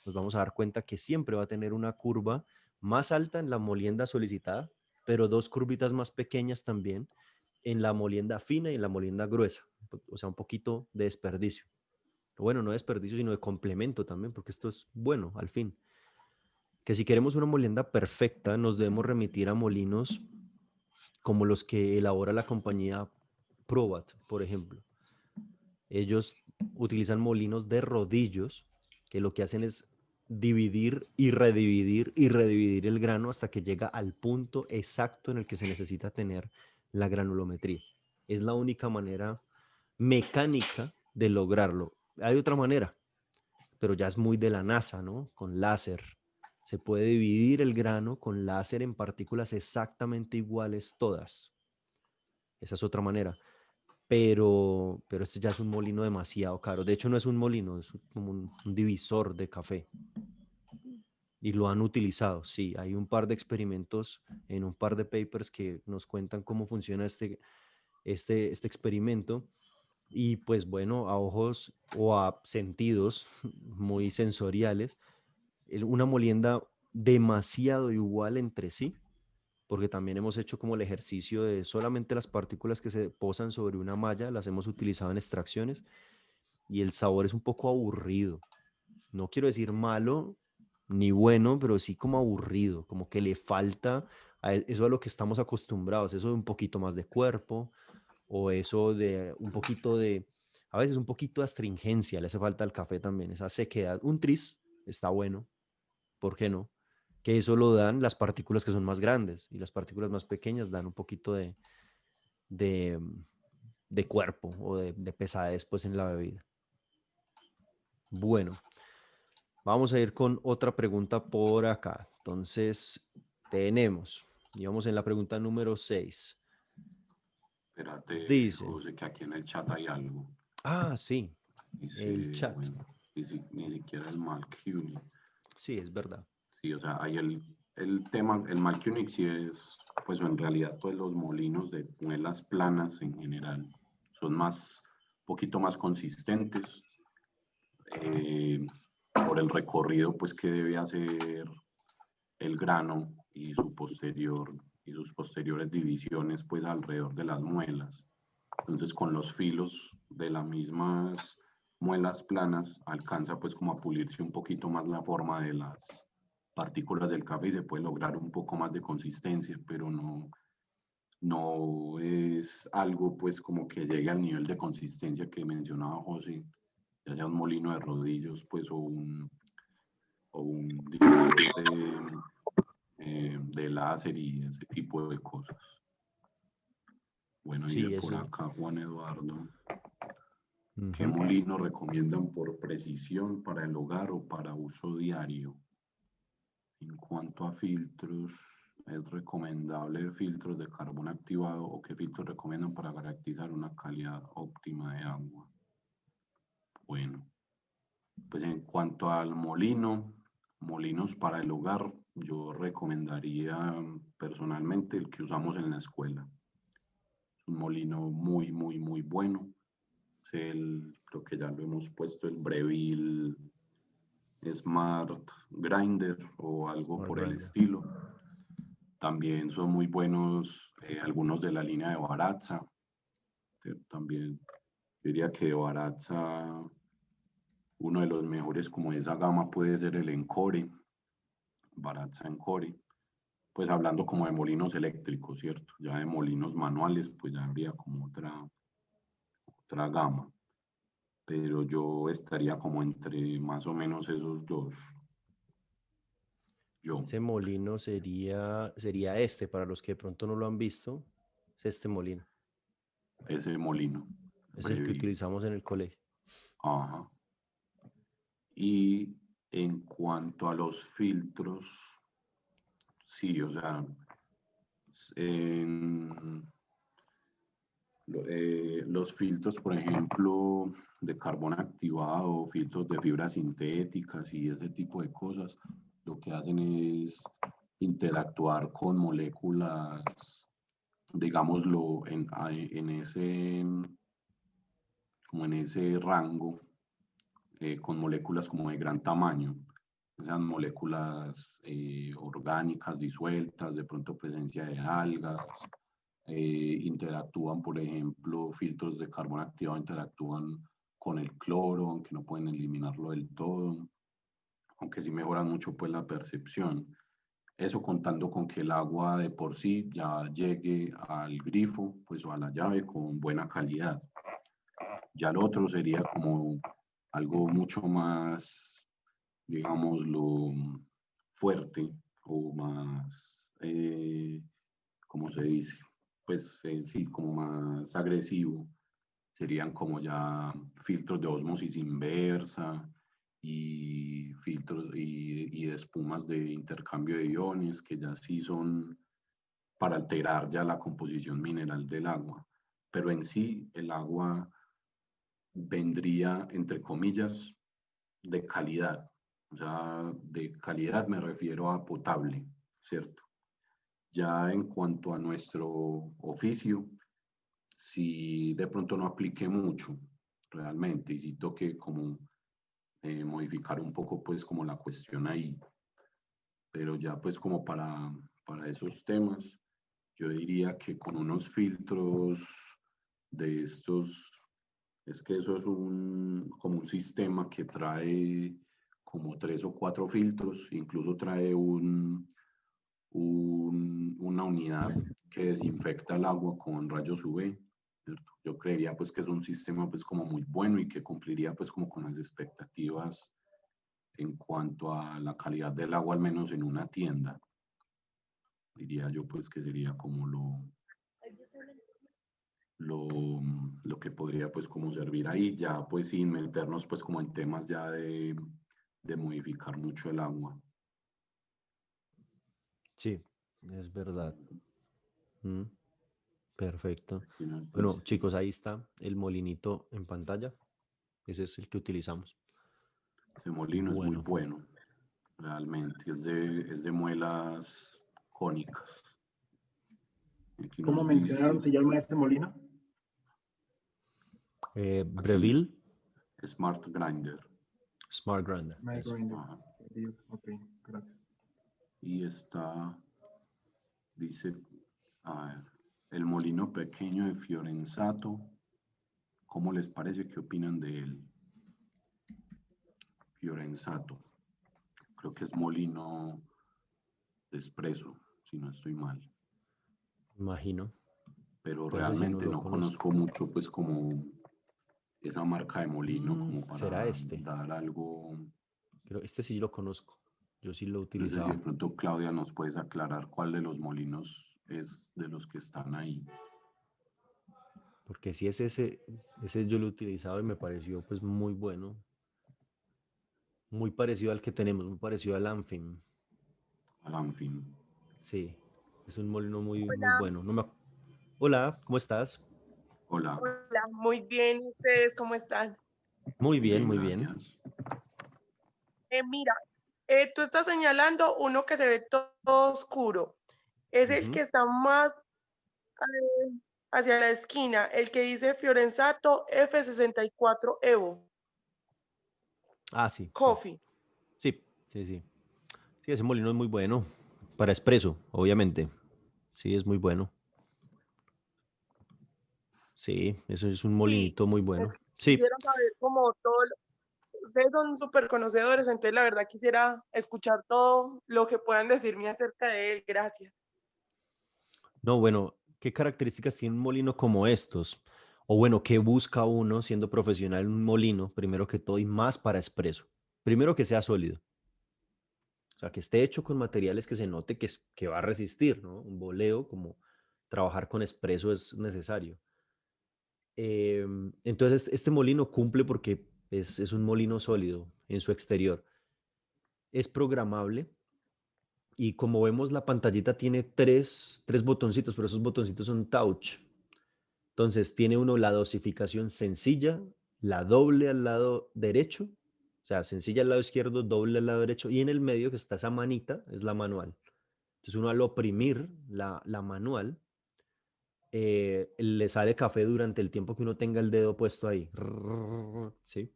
nos vamos a dar cuenta que siempre va a tener una curva más alta en la molienda solicitada, pero dos curvitas más pequeñas también en la molienda fina y en la molienda gruesa. O sea, un poquito de desperdicio. Bueno, no desperdicio, sino de complemento también, porque esto es bueno al fin. Que si queremos una molienda perfecta, nos debemos remitir a molinos como los que elabora la compañía Probat, por ejemplo. Ellos utilizan molinos de rodillos que lo que hacen es dividir y redividir el grano hasta que llega al punto exacto en el que se necesita tener la granulometría. Es la única manera mecánica de lograrlo. Hay otra manera, pero ya es muy de la NASA, ¿no? Con láser. Se puede dividir el grano con láser en partículas exactamente iguales todas. Esa es otra manera. Pero este ya es un molino demasiado caro. De hecho, no es un molino, es como un divisor de café. Y lo han utilizado, sí. Hay un par de experimentos en un par de papers que nos cuentan cómo funciona este experimento. Y pues bueno, a ojos o a sentidos muy sensoriales, una molienda demasiado igual entre sí, porque también hemos hecho como el ejercicio de solamente las partículas que se posan sobre una malla, las hemos utilizado en extracciones y el sabor es un poco aburrido. No quiero decir malo, ni bueno, pero sí como aburrido, como que le falta eso a lo que estamos acostumbrados, eso de un poquito más de cuerpo o eso de un poquito de, a veces un poquito de astringencia, le hace falta al café también, esa sequedad. Un tris está bueno, ¿por qué no? Que eso lo dan las partículas que son más grandes y las partículas más pequeñas dan un poquito de, de cuerpo o de pesadez pues en la bebida. Bueno, vamos a ir con otra pregunta por acá. Entonces, y vamos en la pregunta número 6. Espérate, Dice, José, que aquí en el chat hay algo. sí, el Dice, chat. bueno, ni siquiera el Malcuny. Sí, es verdad. Sí, o sea, hay el tema, el Malcuny sí es, pues en realidad, pues los molinos de muelas planas en general son poquito más consistentes por el recorrido, pues que debe hacer el grano y sus posteriores divisiones, pues alrededor de las muelas. Entonces, con los filos de las mismas muelas planas, alcanza pues como a pulirse un poquito más la forma de las partículas del café y se puede lograr un poco más de consistencia, pero no es algo pues como que llegue al nivel de consistencia que mencionaba José, ya sea un molino de rodillos pues o un divisor de láser y ese tipo de cosas. Bueno, y de Sí, por eso. acá Juan Eduardo. ¿Qué Ujú. molino recomiendan por precisión para el hogar o para uso diario? En cuanto a filtros, ¿es recomendable filtros de carbón activado o qué filtros recomiendan para garantizar una calidad óptima de agua? Bueno, pues en cuanto al molinos para el hogar, yo recomendaría personalmente el que usamos en la escuela. Es un molino muy, muy, muy bueno. Creo que ya lo hemos puesto, el Breville Smart Grinder o algo Smart por el grinder. estilo. También son muy buenos algunos de la línea de Baratza. También diría que de Baratza uno de los mejores como de esa gama puede ser el Encore, Baratza Encore. Pues hablando como de molinos eléctricos, ¿cierto? Ya de molinos manuales, pues ya habría como otra gama. Pero yo estaría como entre más o menos esos dos. Yo, Ese molino sería este, para los que de pronto no lo han visto, es este molino. ese molino, Es el que Breville. utilizamos en el colegio. Ajá. Y en cuanto a los filtros, sí, o sea, en, los filtros, por ejemplo, de carbón activado, filtros de fibras sintéticas y ese tipo de cosas, lo que hacen es interactuar con moléculas, digámoslo, como en ese rango, con moléculas como de gran tamaño, sean moléculas orgánicas disueltas, de pronto presencia de algas, interactúan, por ejemplo, filtros de carbón activado interactúan con el cloro, aunque no pueden eliminarlo del todo, aunque sí mejoran mucho pues la percepción. Eso contando con que el agua de por sí ya llegue al grifo, pues o a la llave con buena calidad. Ya lo otro sería como algo mucho más, digámoslo, fuerte o más, ¿cómo se dice? Pues sí, como más agresivo. Serían como ya filtros de ósmosis inversa y filtros y de espumas de intercambio de iones que ya sí son para alterar ya la composición mineral del agua. Pero en sí el agua vendría, entre comillas, de calidad. O sea, de calidad me refiero a potable, ¿cierto? Ya en cuanto a nuestro oficio, si de pronto no aplique mucho realmente y si toque como modificar un poco pues como la cuestión ahí, pero ya pues como para esos temas, yo diría que con unos filtros de estos, es que eso es como un sistema que trae como 3 o 4 filtros, incluso trae una unidad que desinfecta el agua con rayos UV, ¿cierto? Yo creería pues que es un sistema pues como muy bueno y que cumpliría pues como con las expectativas en cuanto a la calidad del agua, al menos en una tienda. Diría yo pues que sería como lo que podría pues como servir ahí, ya pues sin meternos pues como en temas ya de modificar mucho el agua. Sí, es verdad. Mm, perfecto. Al final, pues, Bueno, chicos, ahí está el molinito en pantalla. Ese es el que utilizamos. ese molino es muy Bueno, bueno, realmente, es de muelas cónicas. Aquí ¿Cómo nos dice mencionaron se llama este molino? aquí Breville Smart Grinder. Smart Grinder. My Eso. Grinder. Ajá. Ok, gracias. Y está, dice, a ver, el molino pequeño de Fiorenzato. ¿Cómo les parece? ¿Qué opinan de él? Fiorenzato. Creo que es molino de espresso, si no estoy mal. Imagino. Pero Pero ese sí no realmente lo no conozco. conozco mucho, pues, como esa marca de molino, como ¿Será para este? dar algo. Creo, este sí lo conozco. Yo sí lo he No sé si de utilizado. pronto, Claudia, nos puedes aclarar cuál de los molinos es de los que están ahí. Porque si es ese yo lo he utilizado y me pareció pues muy bueno. Muy parecido al que tenemos, muy parecido al Amfim. En fin. Sí, es un molino muy, muy Hola, bueno. Hola, ¿cómo estás? Hola, hola, muy bien. ¿Ustedes cómo están? Muy muy bien, bien, muy bien. gracias. Mira, tú estás señalando uno que se ve todo oscuro. Es el que está más hacia la esquina, el que dice Fiorenzato F64 Evo Ah, sí, sí. Coffee. Sí, sí, sí. Sí, ese molino es muy bueno. Para espresso, obviamente. Sí, es muy bueno. Sí, eso es un Sí, molinito muy pues bueno. Sí, quisiera saber como todo. Ustedes son súper conocedores, entonces la verdad quisiera escuchar todo lo que puedan decirme acerca de él. Gracias. no, bueno, ¿qué características tiene un molino como estos? O bueno, ¿qué busca uno siendo profesional en un molino? Primero que todo y más para espresso. Primero que sea sólido. O sea, que esté hecho con materiales que se note que va a resistir, ¿no? Un boleo, como trabajar con espresso es necesario. Entonces, este molino cumple porque es un molino sólido en su exterior. Es programable y como vemos, la pantallita tiene tres botoncitos, pero esos botoncitos son touch. Entonces, tiene uno la dosificación sencilla, la doble al lado derecho, o sea, sencilla al lado izquierdo, doble al lado derecho, y en el medio que está esa manita es la manual. Entonces uno al oprimir la manual, le sale café durante el tiempo que uno tenga el dedo puesto ahí. ¿Sí?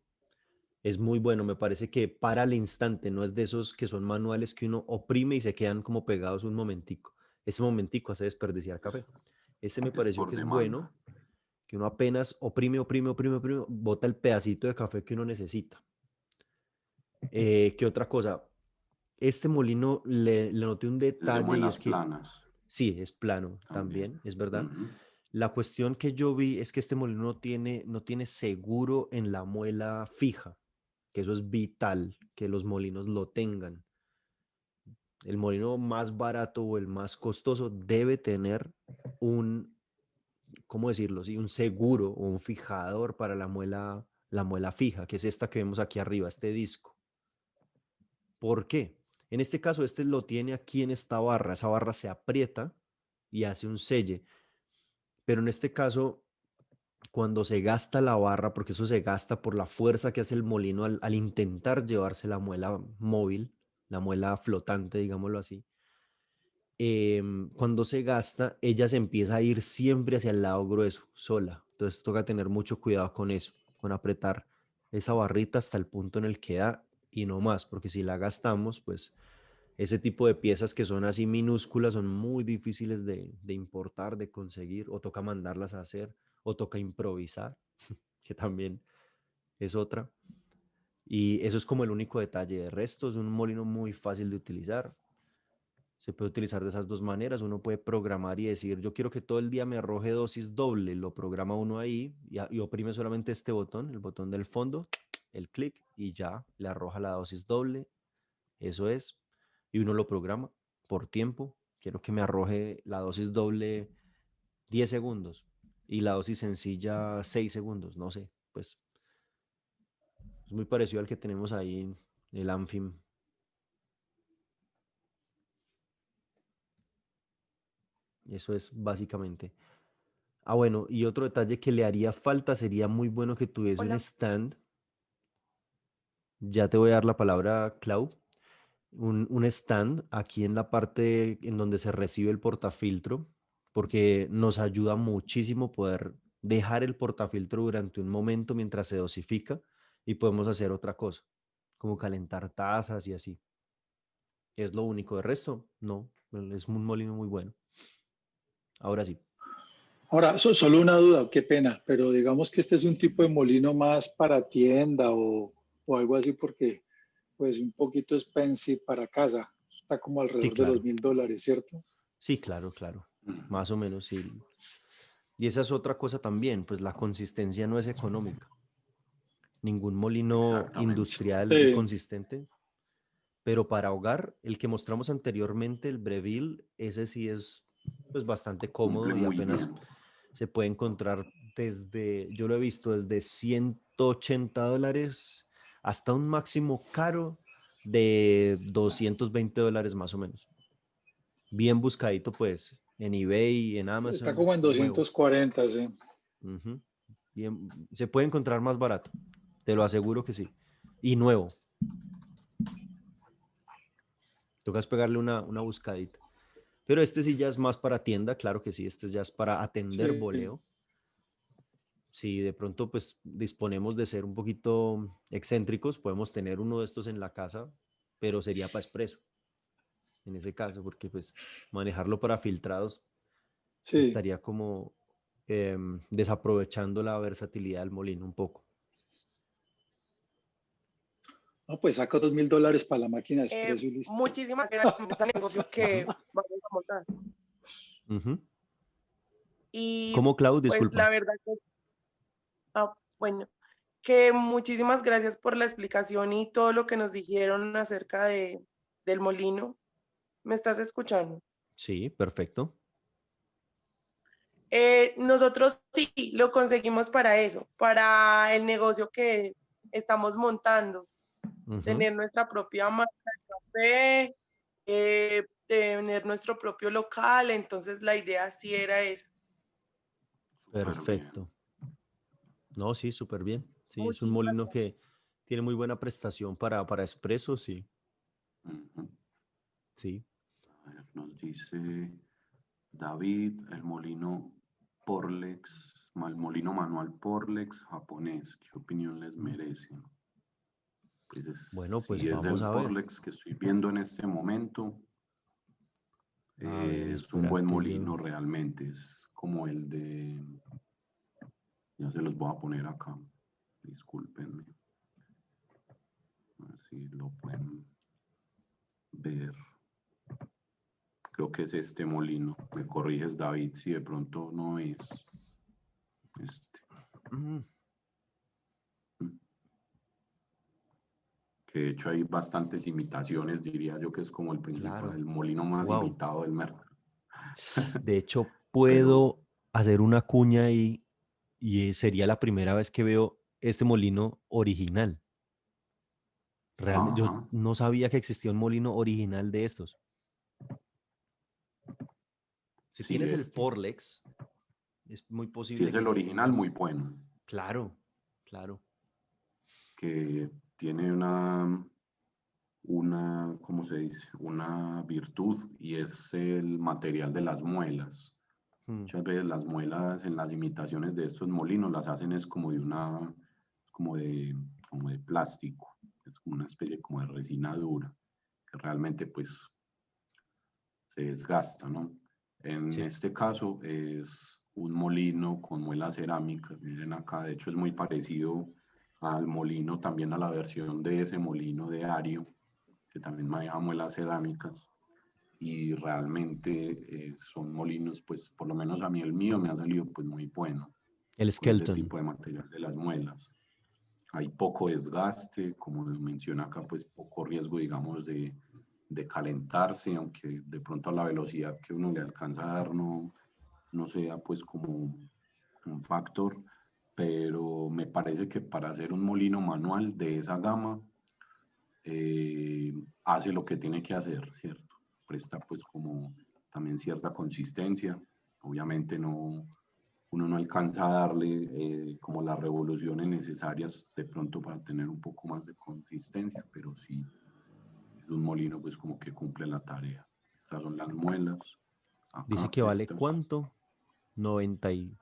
Es muy bueno, me parece que para al instante, no es de esos que son manuales que uno oprime y se quedan como pegados un momentico. Ese momentico hace desperdiciar café. Este me Es pareció por que es bueno, demanda. que uno apenas oprime, oprime, oprime, oprime, bota el pedacito de café que uno necesita. ¿Qué otra cosa? Este molino le noté un Es de detalle y es muelas que planas sí, es plano también. también, es verdad. Ujú. La cuestión que yo vi es que este molino no tiene seguro en la muela fija, que eso es vital, que los molinos lo tengan. El molino más barato o el más costoso debe tener un, ¿cómo decirlo? Sí, un seguro o un fijador para la muela fija, que es esta que vemos aquí arriba, este disco. ¿Por qué? En este caso, este lo tiene aquí en esta barra. Esa barra se aprieta y hace un selle. Pero en este caso, cuando se gasta la barra, porque eso se gasta por la fuerza que hace el molino al intentar llevarse la muela móvil, la muela flotante, digámoslo así, cuando se gasta, ella se empieza a ir siempre hacia el lado grueso, sola. Entonces toca tener mucho cuidado con eso, con apretar esa barrita hasta el punto en el que da y no más, porque si la gastamos, pues ese tipo de piezas que son así minúsculas son muy difíciles de importar, de conseguir, o toca mandarlas a hacer, o toca improvisar, que también es otra. Y eso es como el único detalle. De resto, es un molino muy fácil de utilizar. Se puede utilizar de esas dos maneras. Uno puede programar y decir, yo quiero que todo el día me arroje dosis doble. Lo programa uno ahí y oprime solamente este botón, el botón del fondo, el clic, y ya le arroja la dosis doble. Eso es. Y uno lo programa por tiempo. Quiero que me arroje la dosis doble 10 segundos y la dosis sencilla 6 segundos. No sé, pues es muy parecido al que tenemos ahí en el Amphim. Eso es básicamente. Ah, bueno, y otro detalle que le haría falta, sería muy bueno que tuviese un Hola. stand. Ya te voy a dar la palabra, Clau. Un stand aquí en la parte en donde se recibe el portafiltro, porque nos ayuda muchísimo poder dejar el portafiltro durante un momento mientras se dosifica y podemos hacer otra cosa, como calentar tazas y así. Es lo único. De resto, no, es un molino muy bueno. Ahora sí. Ahora, solo una duda, qué pena, pero digamos que este es un tipo de molino más para tienda o algo así, porque pues un poquito expensive para casa. Está como Sí, alrededor de los claro. $1000, ¿cierto? Sí, claro, claro. Ujú. Más o menos, sí. Y esa es otra cosa también, pues la consistencia no es económica. Ningún molino Exactamente. industrial Sí, consistente, pero para hogar, el que mostramos anteriormente, el Breville, ese sí es pues bastante Cumple cómodo y muy apenas bien. se puede encontrar desde, yo lo he visto desde $180 hasta un máximo caro de $220 más o menos. Bien buscadito pues en eBay, en está Amazon, como en nuevo. 240, sí. Ujú. Bien, se puede encontrar más barato, te lo aseguro que sí. Y nuevo, tocas pegarle una buscadita. Pero este sí ya es más para tienda, claro que sí, este ya es para atender Sí. voleo. Si de pronto pues disponemos de ser un poquito excéntricos, podemos tener uno de estos en la casa, pero sería para expreso en ese caso, porque pues manejarlo para filtrados Sí, estaría como desaprovechando la versatilidad del molino un poco. no, pues saca $2000 para la máquina de expreso y listo. Muchísimas gracias por este negocio Ujú, que vamos a montar. ujú. Y ¿Cómo, Clau? pues la Disculpa. verdad que, bueno, que muchísimas gracias por la explicación y todo lo que nos dijeron acerca del molino. ¿Me estás escuchando? Sí, perfecto. Nosotros sí lo conseguimos para eso, para el negocio que estamos montando, Ujú, tener nuestra propia marca de café, tener nuestro propio local, entonces la idea sí era esa. Súper bien. perfecto. No, sí, súper bien. Sí, es un Muchísimas molino que tiene muy buena prestación para expreso, sí, Ujú. sí. A ver, nos dice David, el molino Porlex, el molino manual Porlex japonés, ¿qué opinión les merece? Pues Bueno, si pues es vamos el a ver. Porlex que estoy viendo en este momento, A ver, es un buen espérate yo. molino realmente, es como el de, ya se los voy a poner acá, discúlpenme, a ver si lo pueden ver. Creo que es este molino. Me corriges, David, si de pronto no es este. Mm, Que de hecho hay bastantes imitaciones, diría yo que es como el principal, claro. el molino más Wow. imitado del mercado. De hecho, Pero, puedo hacer una cuña ahí y sería la primera vez que veo este molino original. Realmente, yo ajá, no sabía que existía un molino original de estos. Si sí, tienes el este. Porlex, es muy Si posible es que el si original, muy tengas, bueno. claro, claro. Que tiene ¿cómo se dice? Una virtud y es el material de las muelas. Mm, Muchas veces las muelas en las imitaciones de estos molinos las hacen es como de como de, como de plástico, es como una especie como de resina dura, que realmente pues se desgasta, ¿no? En sí. este caso es un molino con muelas cerámicas, miren acá, de hecho es muy parecido al molino, también a la versión de ese molino de Ario, que también maneja muelas cerámicas. Y realmente son molinos, pues por lo menos a mí el mío me ha salido pues muy bueno El con ese Skelton. tipo de material de las muelas. Hay poco desgaste, como menciona acá, pues poco riesgo, digamos, de calentarse, aunque de pronto a la velocidad que uno le alcanza a dar no sea pues como un factor, pero me parece que para hacer un molino manual de esa gama, hace lo que tiene que hacer, ¿cierto? Presta pues como también cierta consistencia. Obviamente uno no alcanza a darle como las revoluciones necesarias de pronto para tener un poco más de consistencia, pero sí es un molino pues como que cumple la tarea. Estas son las muelas. Dice Acá que vale estas, ¿cuánto? 90 y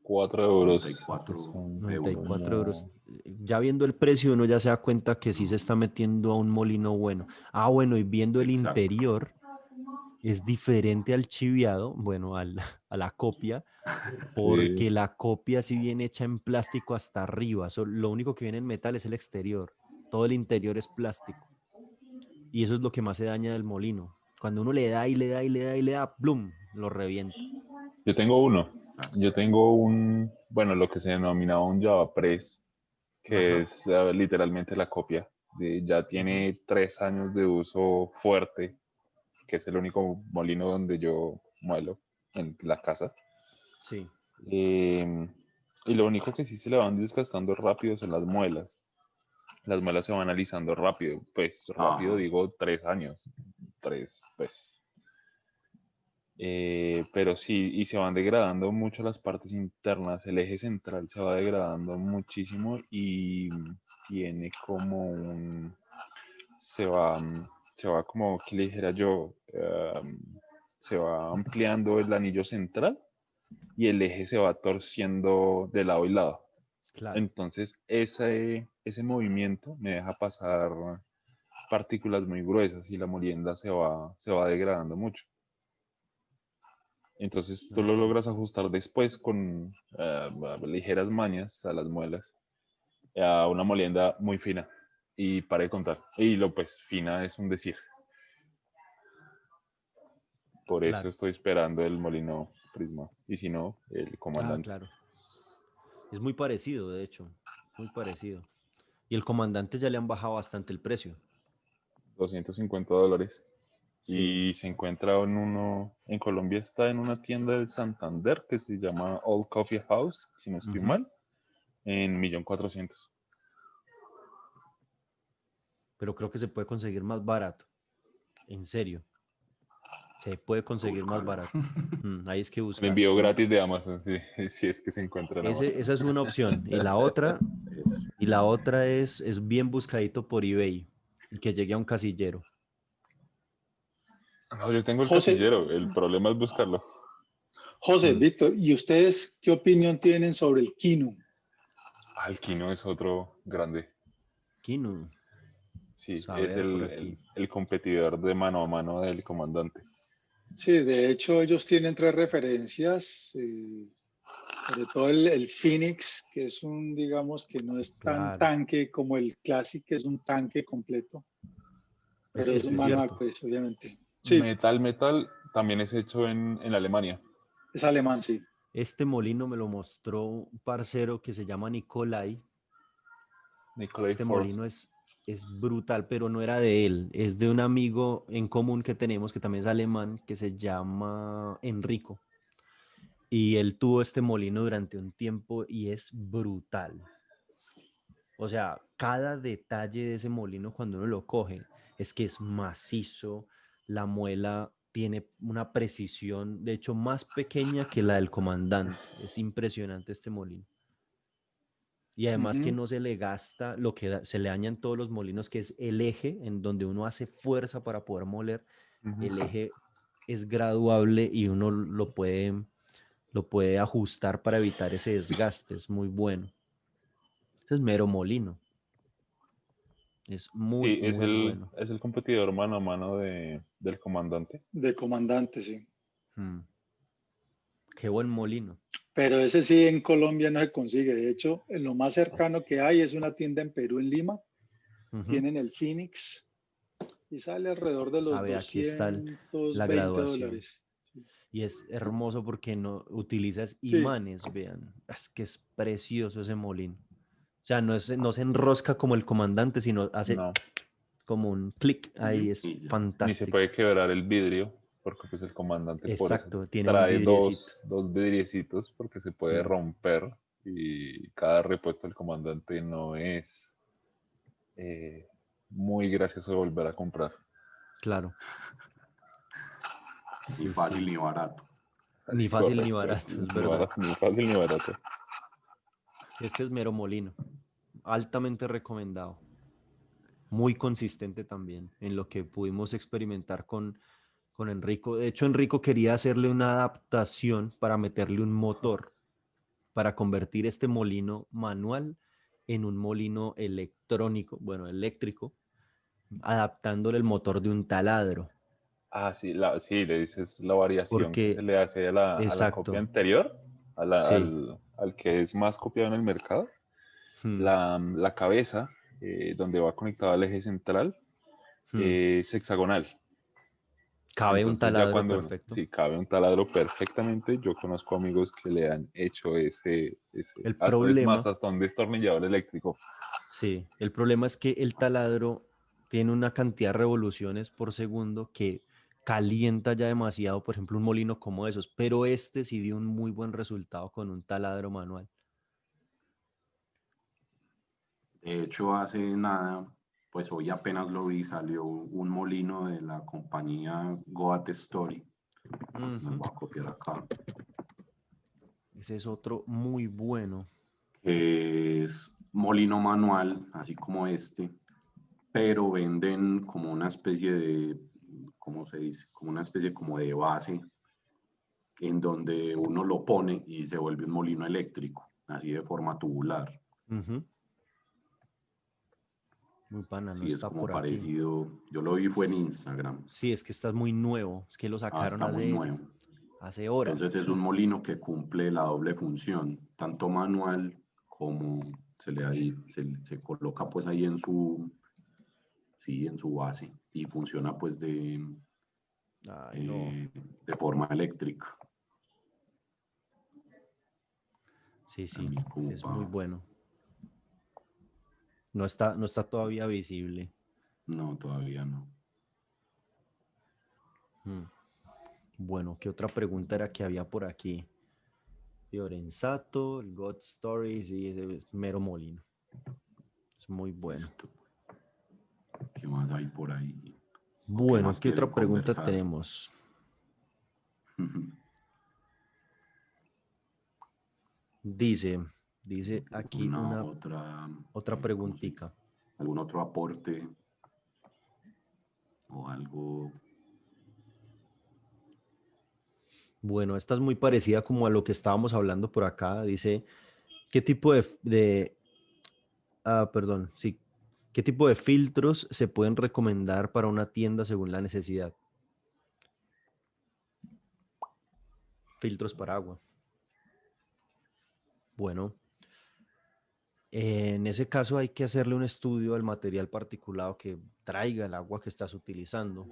4 euros. 94 Estos son 94 euros. como... Ya viendo el precio, uno ya se da cuenta que sí se está metiendo a un molino bueno. Ah, bueno, y viendo el Exacto. interior, es diferente al chiviado, bueno, a la copia, porque Sí, la copia sí viene hecha en plástico hasta arriba. Lo único que viene en metal es el exterior. Todo el interior es plástico. Y eso es lo que más se daña del molino. Cuando uno le da y le da y le da y le da, ¡plum! Lo revienta. yo tengo uno. Exacto. Yo tengo bueno, lo que se denominaba un Java Press, que Ajá. es literalmente la copia. Ya tiene 3 años de uso fuerte, que es el único molino donde yo muelo en la casa. Sí. Eh, y lo único que sí se le van desgastando rápido son las muelas. Las muelas se van alisando rápido, pues rápido Ajá. digo 3 años, pues. Pero sí, y se van degradando mucho las partes internas, el eje central se va degradando muchísimo y tiene como se va, se va como, que le dijera yo, se va ampliando el anillo central y el eje se va torciendo de lado y lado. Claro. Entonces, ese movimiento me deja pasar partículas muy gruesas y la molienda se va degradando mucho. Entonces, tú lo Ok. logras ajustar después con ligeras mañas a las muelas a una molienda muy fina. Y para de contar. Y pues fina es un decir. Por eso Claro. estoy esperando el molino Prisma. Y si no, el Ah, comandante. claro. Es muy parecido, de hecho. Muy parecido. Y el comandante ya le han bajado bastante el precio. $250. Sí. Y se encuentra en Colombia está en una tienda del Santander que se llama Old Coffee House, si no estoy Ujú. mal, en 1.400.000. Pero creo que se puede conseguir más barato. En serio. Se puede Toca conseguir más buscarlo. barato. Ahí es que Con buscar. envío gratis de Amazon, sí, si es que se encuentra en Amazon. Esa es una opción. Y la otra es bien buscadito por eBay y que llegue a un casillero. No, yo tengo el José, casillero, el problema es buscarlo. José, Mm. Víctor, ¿y ustedes qué opinión tienen sobre el quinu? El Kino es otro grande. Kinu, Sí, es saber por aquí. el competidor de mano a mano del comandante. Sí, de hecho ellos tienen tres referencias, sobre todo el Phoenix, que es un, digamos, que no es tan Claro, tanque como el Classic, que es un tanque completo, pero es es un manual, cierto. pues, obviamente. Sí, Metal también es hecho en Alemania. es alemán, sí. Este molino me lo mostró un parcero que se llama Nikolai. Nikolai Este molino Forst. es brutal, pero no era de él. Es de un amigo en común que tenemos que también es alemán, que se llama Enrico. Y él tuvo este molino durante un tiempo y es brutal. O sea, cada detalle de ese molino cuando uno lo coge es que es macizo, la muela tiene una precisión, de hecho, más pequeña que la del comandante. Es impresionante este molino. Y además que Ujú. no se le gasta lo que se le daña en todos los molinos, que es el eje, en donde uno hace fuerza para poder moler. Ujú. El eje es graduable y uno lo puede ajustar para evitar ese desgaste. Es muy bueno. Ese es mero molino. Es muy, Sí, muy bueno. es el competidor mano a mano del comandante. De comandante, sí. Mm, qué buen molino. Pero ese sí en Colombia no se consigue. De hecho, en lo más cercano que hay es una tienda en Perú, en Lima. Ujú. Tienen el Phoenix y sale alrededor de A los ver, aquí está la 220 graduación. dólares. Sí. Y es hermoso porque no utilizas Sí. imanes, vean. Es que es precioso ese molino. O sea, no se enrosca como el comandante, sino hace No, como un clic ahí, es Y ya. ni se fantástico. puede quebrar el vidrio, porque pues el comandante por eso Exacto, tiene un trae vidriecito. dos vidriecitos, porque se puede Mm. romper y cada repuesto del comandante no es muy gracioso de volver a comprar. Claro. Ni Sí, fácil sí. ni barato. Ni Así, fácil ni correcto, barato, es ni verdad. ni fácil ni barato. Este es mero molino. Altamente recomendado. Muy consistente también en lo que pudimos experimentar con Enrico. De hecho, Enrico quería hacerle una adaptación para meterle un motor, para convertir este molino manual en un molino electrónico, bueno, eléctrico, adaptándole el motor de un taladro. Ah, sí, sí, le dices la variación que se Porque, le hace a la copia exacto, anterior, sí. al que es más copiado en el mercado. Hmm, La cabeza, donde va conectado al eje central, hmm. es hexagonal. Cabe un Entonces ya taladro cuando perfecto. sí cabe un taladro perfectamente, yo conozco amigos que le han hecho El hasta es más, problema, hasta un destornillador eléctrico. sí, el problema es que el taladro tiene una cantidad de revoluciones por segundo que calienta ya demasiado, por ejemplo, un molino como esos, pero este sí dio un muy buen resultado con un taladro manual. De hecho, hace nada, pues hoy apenas lo vi, salió un molino de la compañía Goat Story. Nos Ujú. va a copiar acá. Ese es otro muy bueno. Que es molino manual, así como este, pero venden como una especie de, ¿cómo se dice? Como una especie como de base en donde uno lo pone y se vuelve un molino eléctrico, así de forma tubular. Ujú. Muy pana, no Sí, es está como por aquí. parecido. Yo lo vi fue en Instagram. Sí, es que está muy nuevo. Es que lo sacaron Está muy nuevo. hace horas. Entonces es un molino que cumple la doble función, tanto manual como se coloca pues ahí en en su base y funciona pues Ay, no. de forma eléctrica. Sí, sí, También como es muy para... bueno. No está todavía visible. No, todavía no. Mm. Bueno, ¿qué otra pregunta era que había por aquí? Fiorenzato, el God Stories y ese es mero molino. Es muy bueno. Listo. ¿Qué más hay por ahí? ¿O qué Bueno, más ¿qué quieren otra pregunta conversar? tenemos? Dice aquí Una una otra, otra ¿cómo se dice? preguntita. ¿Algún otro aporte o algo? Bueno, esta es muy parecida como a lo que estábamos hablando por acá. Dice, ¿qué tipo perdón, sí, ¿qué tipo de filtros se pueden recomendar para una tienda según la necesidad? Filtros para agua. Bueno, en ese caso hay que hacerle un estudio al material particulado que traiga el agua que estás utilizando,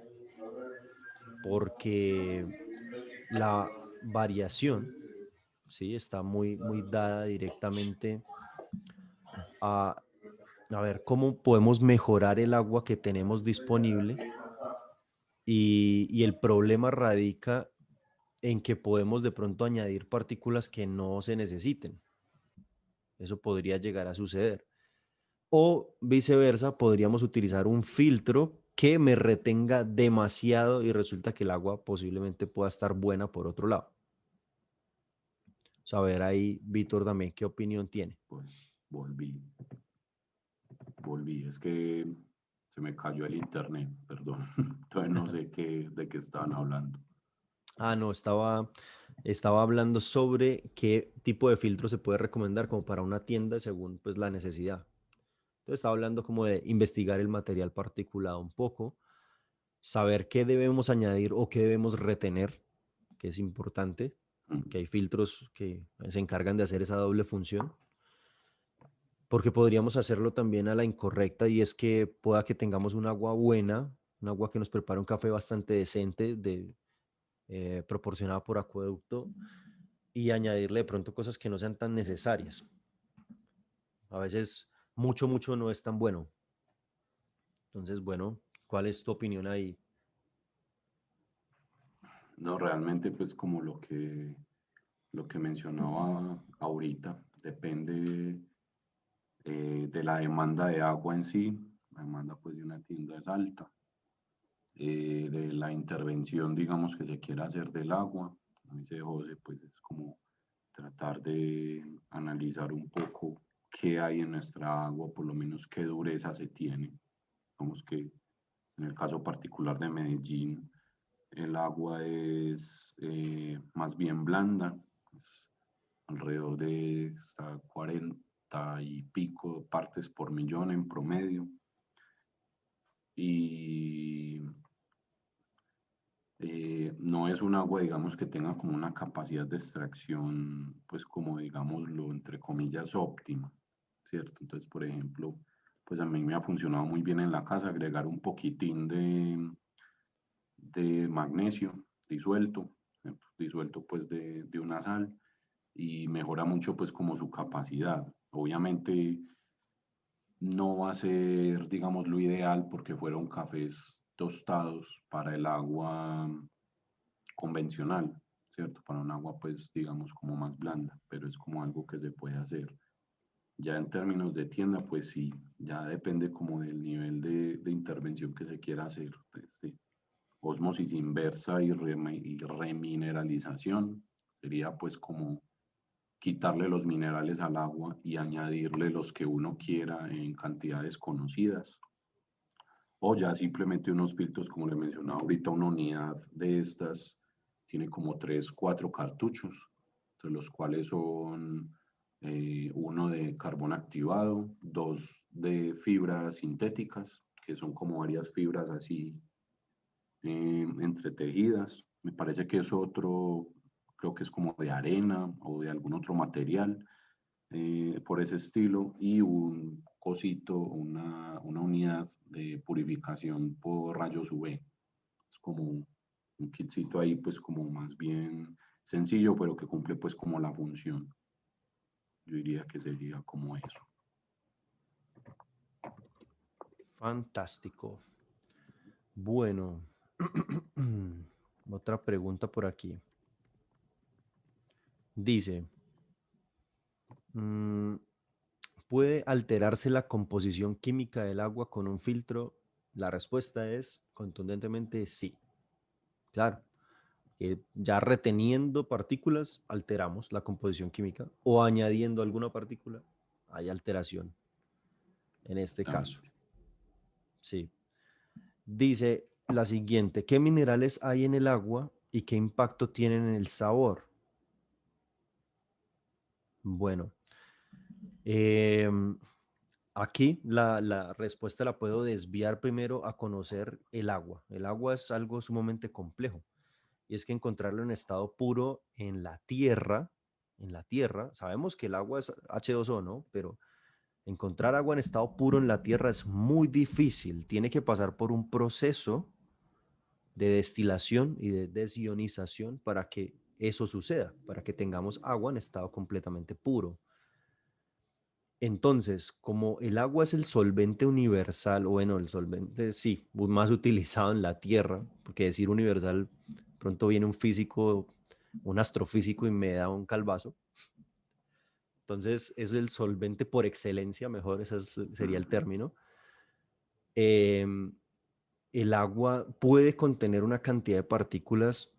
porque la variación, sí, está muy dada directamente a, a ver cómo podemos mejorar el agua que tenemos disponible y el problema radica en que podemos de pronto añadir partículas que no se necesiten. Eso podría llegar a suceder. O viceversa, podríamos utilizar un filtro que me retenga demasiado y resulta que el agua posiblemente pueda estar buena por otro lado. Saber ahí, Víctor, también, ¿qué opinión tiene? Pues volví. Es que se me cayó el internet, perdón. Entonces no sé de qué estaban hablando. No, estaba hablando sobre qué tipo de filtro se puede recomendar como para una tienda según pues la necesidad. Entonces estaba hablando como de investigar el material particulado un poco, saber qué debemos añadir o qué debemos retener, que es importante, que hay filtros que se encargan de hacer esa doble función, porque podríamos hacerlo también a la incorrecta, y es que pueda que tengamos un agua buena, un agua que nos prepara un café bastante decente, proporcionada por acueducto, y añadirle de pronto cosas que no sean tan necesarias. A veces mucho no es tan bueno. Entonces, bueno, ¿cuál es tu opinión ahí? No, realmente pues como lo que mencionaba ahorita, depende de la demanda de agua en sí. La demanda pues de una tienda es alta, de la intervención digamos que se quiera hacer del agua, como dice José, pues es como tratar de analizar un poco qué hay en nuestra agua, por lo menos qué dureza se tiene. Digamos que en el caso particular de Medellín, el agua es más bien blanda, pues, alrededor de hasta 40 y pico partes por millón en promedio. Y no es un agua, digamos, que tenga como una capacidad de extracción, pues como digámoslo, entre comillas, óptima, ¿cierto? Entonces, por ejemplo, pues a mí me ha funcionado muy bien en la casa agregar un poquitín de magnesio disuelto pues de una sal, y mejora mucho pues como su capacidad. Obviamente no va a ser, digamos, lo ideal porque fueron cafés tostados para el agua convencional, ¿cierto? Para un agua, pues, digamos, como más blanda, pero es como algo que se puede hacer. Ya en términos de tienda, pues sí, ya depende como del nivel de intervención que se quiera hacer. Pues, sí. Ósmosis inversa y remineralización sería pues como quitarle los minerales al agua y añadirle los que uno quiera en cantidades conocidas. O ya simplemente unos filtros, como le mencionaba ahorita, una unidad de estas tiene como 3, 4 cartuchos, entre los cuales son uno de carbón activado, 2 de fibras sintéticas, que son como varias fibras así entretejidas. Me parece que es otro, creo que es como de arena o de algún otro material por ese estilo, y un cosito, una unidad de purificación por rayos UV. Es como un kitcito ahí, pues como más bien sencillo, pero que cumple pues como la función. Yo diría que sería como eso. Fantástico. Bueno, otra pregunta por aquí. Dice, ¿puede alterarse la composición química del agua con un filtro? La respuesta es contundentemente sí. Claro, ya reteniendo partículas alteramos la composición química, o añadiendo alguna partícula hay alteración en este caso. Sí. Dice la siguiente, ¿qué minerales hay en el agua y qué impacto tienen en el sabor? Bueno, aquí la respuesta la puedo desviar primero a conocer el agua. El agua es algo sumamente complejo, y es que encontrarlo en estado puro en la tierra, sabemos que el agua es H2O, ¿no? Pero encontrar agua en estado puro en la tierra es muy difícil. Tiene que pasar por un proceso de destilación y de desionización para que eso suceda, para que tengamos agua en estado completamente puro. Entonces, como el agua es el solvente universal, o bueno, el solvente sí, más utilizado en la Tierra, porque decir universal, pronto viene un físico, un astrofísico y me da un calvazo. Entonces, es el solvente por excelencia, mejor ese sería el término. El agua puede contener una cantidad de partículas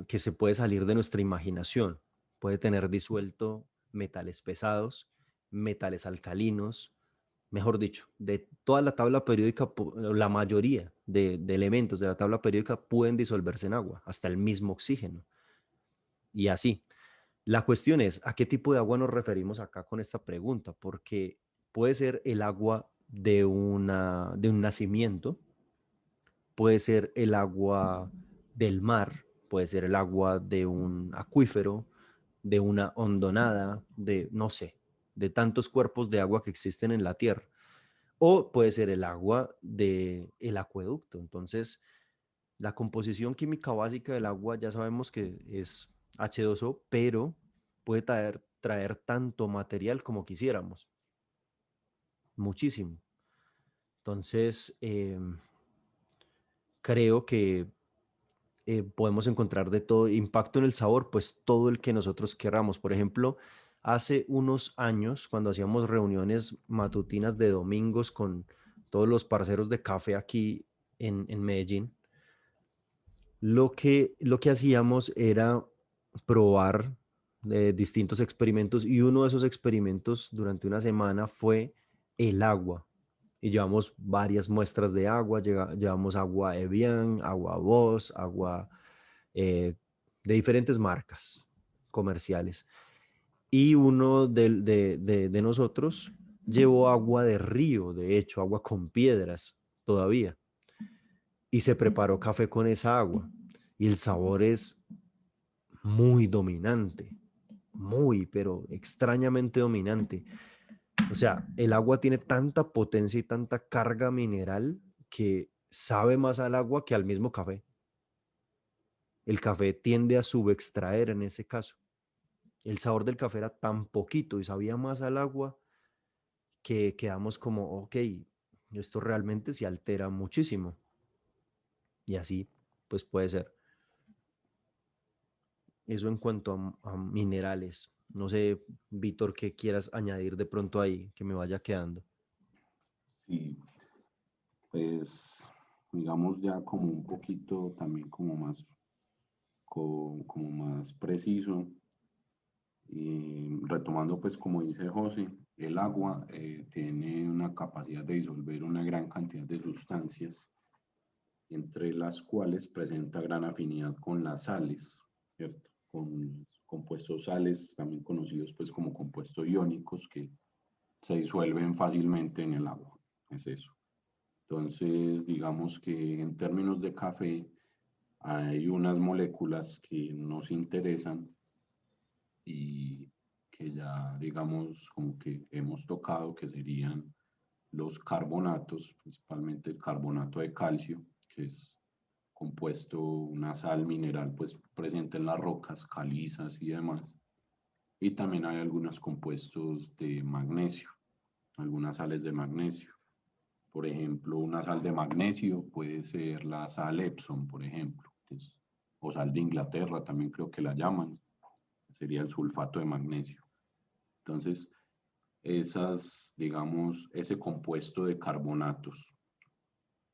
que se puede salir de nuestra imaginación. Puede tener disuelto metales pesados, metales alcalinos, mejor dicho, de toda la tabla periódica, la mayoría de elementos de la tabla periódica pueden disolverse en agua, hasta el mismo oxígeno. Y así. La cuestión es, ¿a qué tipo de agua nos referimos acá con esta pregunta? Porque puede ser el agua de un nacimiento, puede ser el agua del mar, puede ser el agua de un acuífero, de una hondonada, de, no sé, de tantos cuerpos de agua que existen en la Tierra. O puede ser el agua del acueducto. Entonces, la composición química básica del agua ya sabemos que es H2O, pero puede traer tanto material como quisiéramos. Muchísimo. Entonces, creo que podemos encontrar de todo impacto en el sabor, pues todo el que nosotros queramos. Por ejemplo, hace unos años, cuando hacíamos reuniones matutinas de domingos con todos los parceros de café aquí en Medellín, lo que hacíamos era probar distintos experimentos, y uno de esos experimentos durante una semana fue el agua. Y llevamos varias muestras de agua, llevamos agua Evian, agua Voss, agua de diferentes marcas comerciales. Y uno de nosotros llevó agua de río, de hecho, agua con piedras todavía. Y se preparó café con esa agua. Y el sabor es muy dominante, muy, pero extrañamente dominante. O sea, el agua tiene tanta potencia y tanta carga mineral que sabe más al agua que al mismo café. El café tiende a subextraer en ese caso. El sabor del café era tan poquito y sabía más al agua que quedamos como, ok, esto realmente se altera muchísimo. Y así, pues puede ser. Eso en cuanto a minerales. No sé, Víctor, qué quieras añadir de pronto ahí, que me vaya quedando. Sí, pues digamos ya como un poquito también como más, como más preciso, y retomando pues como dice José, el agua tiene una capacidad de disolver una gran cantidad de sustancias, entre las cuales presenta gran afinidad con las sales, ¿cierto? Con compuestos sales, también conocidos pues como compuestos iónicos, que se disuelven fácilmente en el agua, es eso. Entonces, digamos que en términos de café, hay unas moléculas que nos interesan y que ya, digamos, como que hemos tocado, que serían los carbonatos, principalmente el carbonato de calcio, que es compuesto, una sal mineral, pues presente en las rocas calizas y demás. Y también hay algunos compuestos de magnesio, algunas sales de magnesio. Por ejemplo, una sal de magnesio puede ser la sal Epsom, por ejemplo, o sal de Inglaterra, también creo que la llaman, sería el sulfato de magnesio. Entonces, digamos, ese compuesto de carbonatos,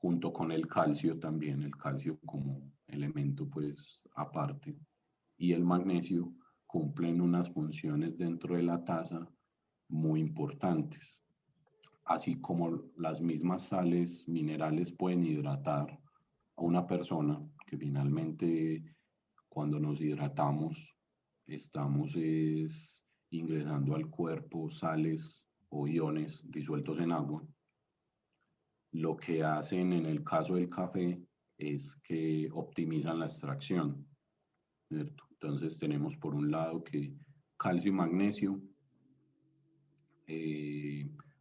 junto con el calcio también, el calcio como elemento pues aparte, y el magnesio, cumplen unas funciones dentro de la taza muy importantes. Así como las mismas sales minerales pueden hidratar a una persona, que finalmente cuando nos hidratamos estamos ingresando al cuerpo sales o iones disueltos en agua. Lo que hacen en el caso del café es que optimizan la extracción, ¿cierto? Entonces tenemos por un lado que calcio y magnesio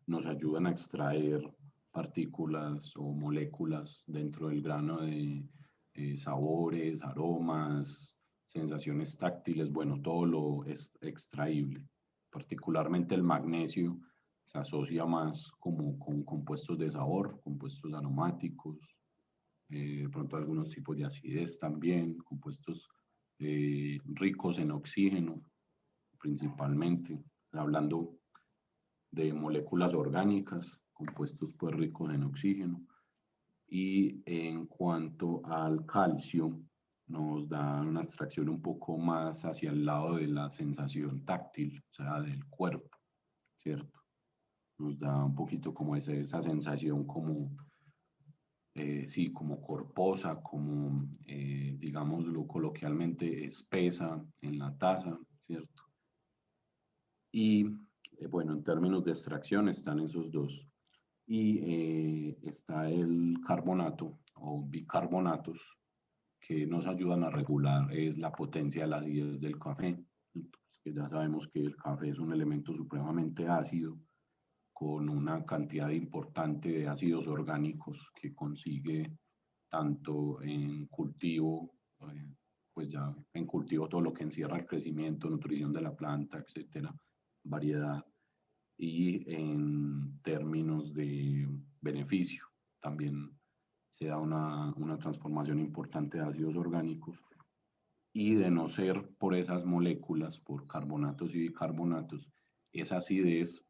nos ayudan a extraer partículas o moléculas dentro del grano de sabores, aromas, sensaciones táctiles, bueno, todo lo es extraíble. Particularmente el magnesio se asocia más como con compuestos de sabor, compuestos aromáticos, de pronto algunos tipos de acidez también, compuestos ricos en oxígeno, principalmente, hablando de moléculas orgánicas, compuestos pues ricos en oxígeno. Y en cuanto al calcio, nos da una extracción un poco más hacia el lado de la sensación táctil, o sea, del cuerpo, ¿cierto? Nos da un poquito como esa sensación como, sí, como corposa, como, digámoslo coloquialmente, espesa en la taza, ¿cierto? Y bueno, en términos de extracción están esos dos. Y está el carbonato o bicarbonatos, que nos ayudan a regular es la potencia de la acidez del café. Entonces, que ya sabemos que el café es un elemento supremamente ácido, con una cantidad importante de ácidos orgánicos que consigue tanto en cultivo, pues ya en cultivo todo lo que encierra el crecimiento, nutrición de la planta, etcétera, variedad, y en términos de beneficio también se da una transformación importante de ácidos orgánicos, y de no ser por esas moléculas, por carbonatos y bicarbonatos, esa acidez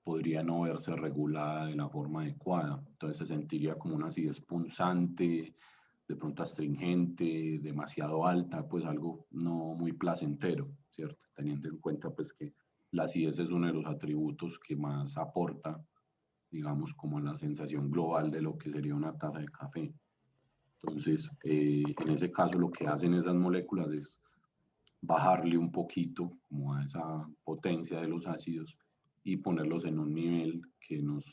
podría no verse regulada de la forma adecuada. Entonces se sentiría como una acidez punzante, de pronto astringente, demasiado alta, pues algo no muy placentero, ¿cierto? Teniendo en cuenta pues que la acidez es uno de los atributos que más aporta, digamos, como la sensación global de lo que sería una taza de café. Entonces, en ese caso lo que hacen esas moléculas es bajarle un poquito como a esa potencia de los ácidos y ponerlos en un nivel que nos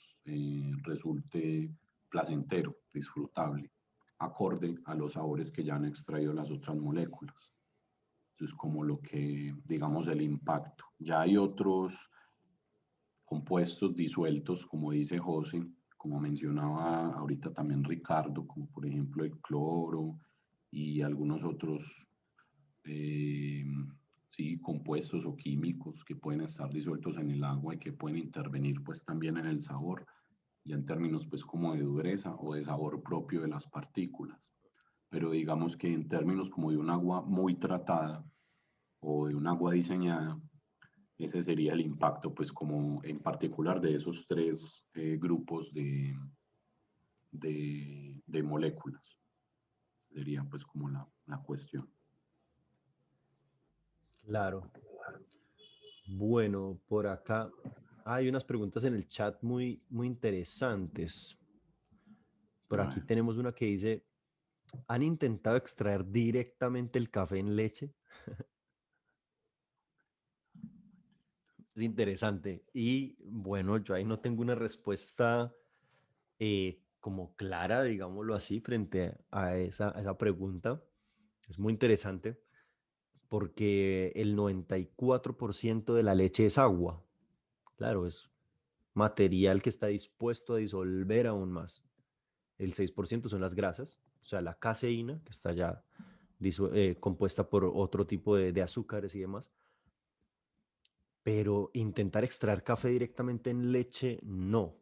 resulte placentero, disfrutable, acorde a los sabores que ya han extraído las otras moléculas. Entonces, como lo que, digamos, el impacto. Ya hay otros compuestos disueltos, como dice José, como mencionaba ahorita también Ricardo, como por ejemplo el cloro y algunos otros sí, compuestos o químicos que pueden estar disueltos en el agua y que pueden intervenir pues también en el sabor, ya en términos pues como de dureza o de sabor propio de las partículas. Pero digamos que en términos como de un agua muy tratada o de un agua diseñada, ese sería el impacto, pues como en particular de esos tres grupos de moléculas. Sería pues como la cuestión. Claro. Bueno, por acá hay unas preguntas en el chat muy, muy interesantes. Por aquí tenemos una que dice, ¿han intentado extraer directamente el café en leche? Es interesante. Y bueno, yo ahí no tengo una respuesta como clara, digámoslo así, frente a esa pregunta. Es muy interesante porque el 94% de la leche es agua. Claro, es material que está dispuesto a disolver aún más. El 6% son las grasas, o sea, la caseína, que está ya compuesta por otro tipo de azúcares y demás. Pero intentar extraer café directamente en leche, no.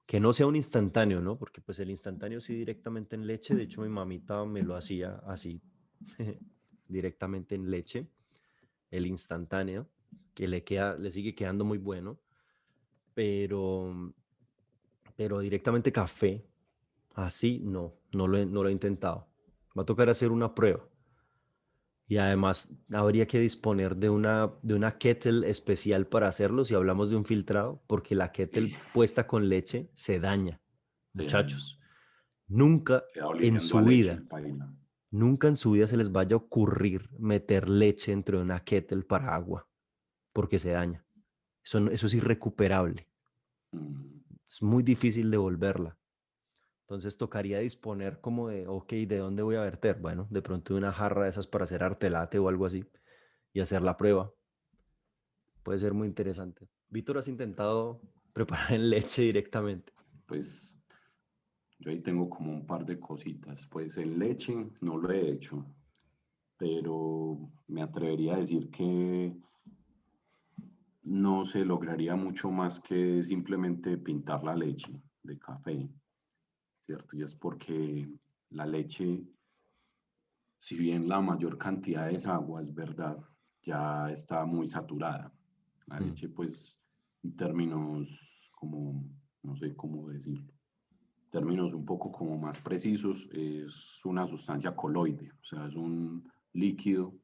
Que no sea un instantáneo, ¿no? Porque pues el instantáneo sí directamente en leche. De hecho, mi mamita me lo hacía así, directamente en leche. El instantáneo, que le sigue quedando muy bueno. Pero directamente café, así no lo he intentado. Va a tocar hacer una prueba. Y además habría que disponer de una kettle especial para hacerlo si hablamos de un filtrado, porque la kettle puesta con leche se daña. Sí, Muchachos, nunca queda en oliendo a su leche, vida, paila. nunca en su vida se les vaya a ocurrir meter leche dentro de una kettle para agua, porque se daña. Eso es irrecuperable. Es muy difícil devolverla. Entonces tocaría disponer como de, ok, ¿de dónde voy a verter? Bueno, de pronto de una jarra de esas para hacer artelate o algo así y hacer la prueba. Puede ser muy interesante. Víctor, ¿has intentado preparar en leche directamente? Pues yo ahí tengo como un par de cositas. Pues en leche no lo he hecho, pero me atrevería a decir que no se lograría mucho más que simplemente pintar la leche de café, ¿cierto? Y es porque la leche, si bien la mayor cantidad es agua, es verdad, ya está muy saturada. La leche, pues, en términos como, no sé cómo decirlo, términos un poco como más precisos, es una sustancia coloide, o sea, es un líquido,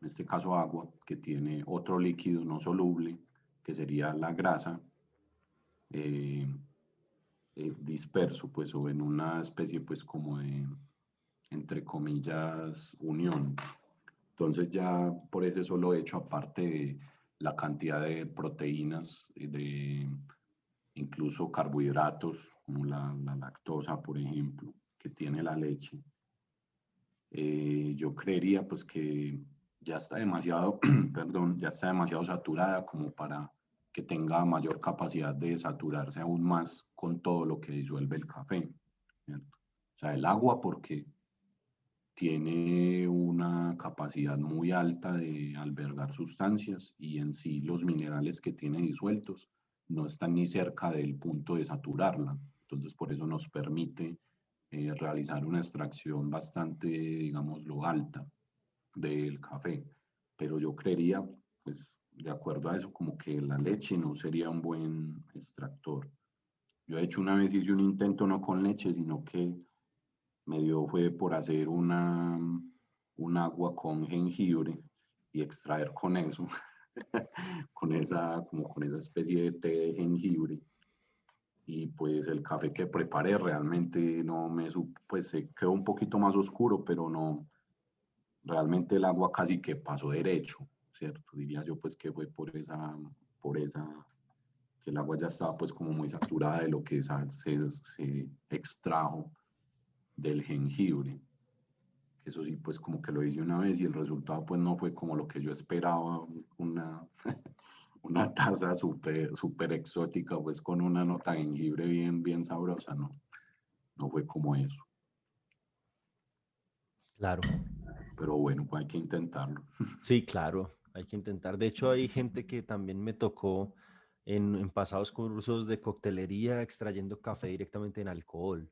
en este caso agua, que tiene otro líquido no soluble, que sería la grasa, eh, disperso, pues, o en una especie, pues, como de, entre comillas, unión. Entonces ya por ese solo hecho, aparte de la cantidad de proteínas, de incluso carbohidratos, como la lactosa, por ejemplo, que tiene la leche, Yo creería pues que ya está demasiado, perdón, ya está demasiado saturada como para que tenga mayor capacidad de saturarse aún más con todo lo que disuelve el café, ¿cierto? O sea, el agua porque tiene una capacidad muy alta de albergar sustancias y en sí los minerales que tiene disueltos no están ni cerca del punto de saturarla. Entonces, por eso nos permite realizar una extracción bastante, digámoslo, alta del café. Pero yo creería, pues, de acuerdo a eso, como que la leche no sería un buen extractor. Yo, de hecho, una vez hice un intento no con leche, sino que me dio fue por hacer un agua con jengibre y extraer con eso, con esa especie de té de jengibre. Y pues el café que preparé realmente no me, pues se quedó un poquito más oscuro, pero no, realmente el agua casi que pasó derecho, ¿cierto? Diría yo pues que fue por esa, que el agua ya estaba pues como muy saturada de lo que se extrajo del jengibre. Eso sí, pues como que lo hice una vez y el resultado pues no fue como lo que yo esperaba, una, una taza súper super exótica pues con una nota de jengibre bien, bien sabrosa, no, no fue como eso. Claro. Pero bueno, pues hay que intentarlo. Sí, claro, hay que intentar. De hecho, hay gente que también me tocó en pasados cursos de coctelería extrayendo café directamente en alcohol,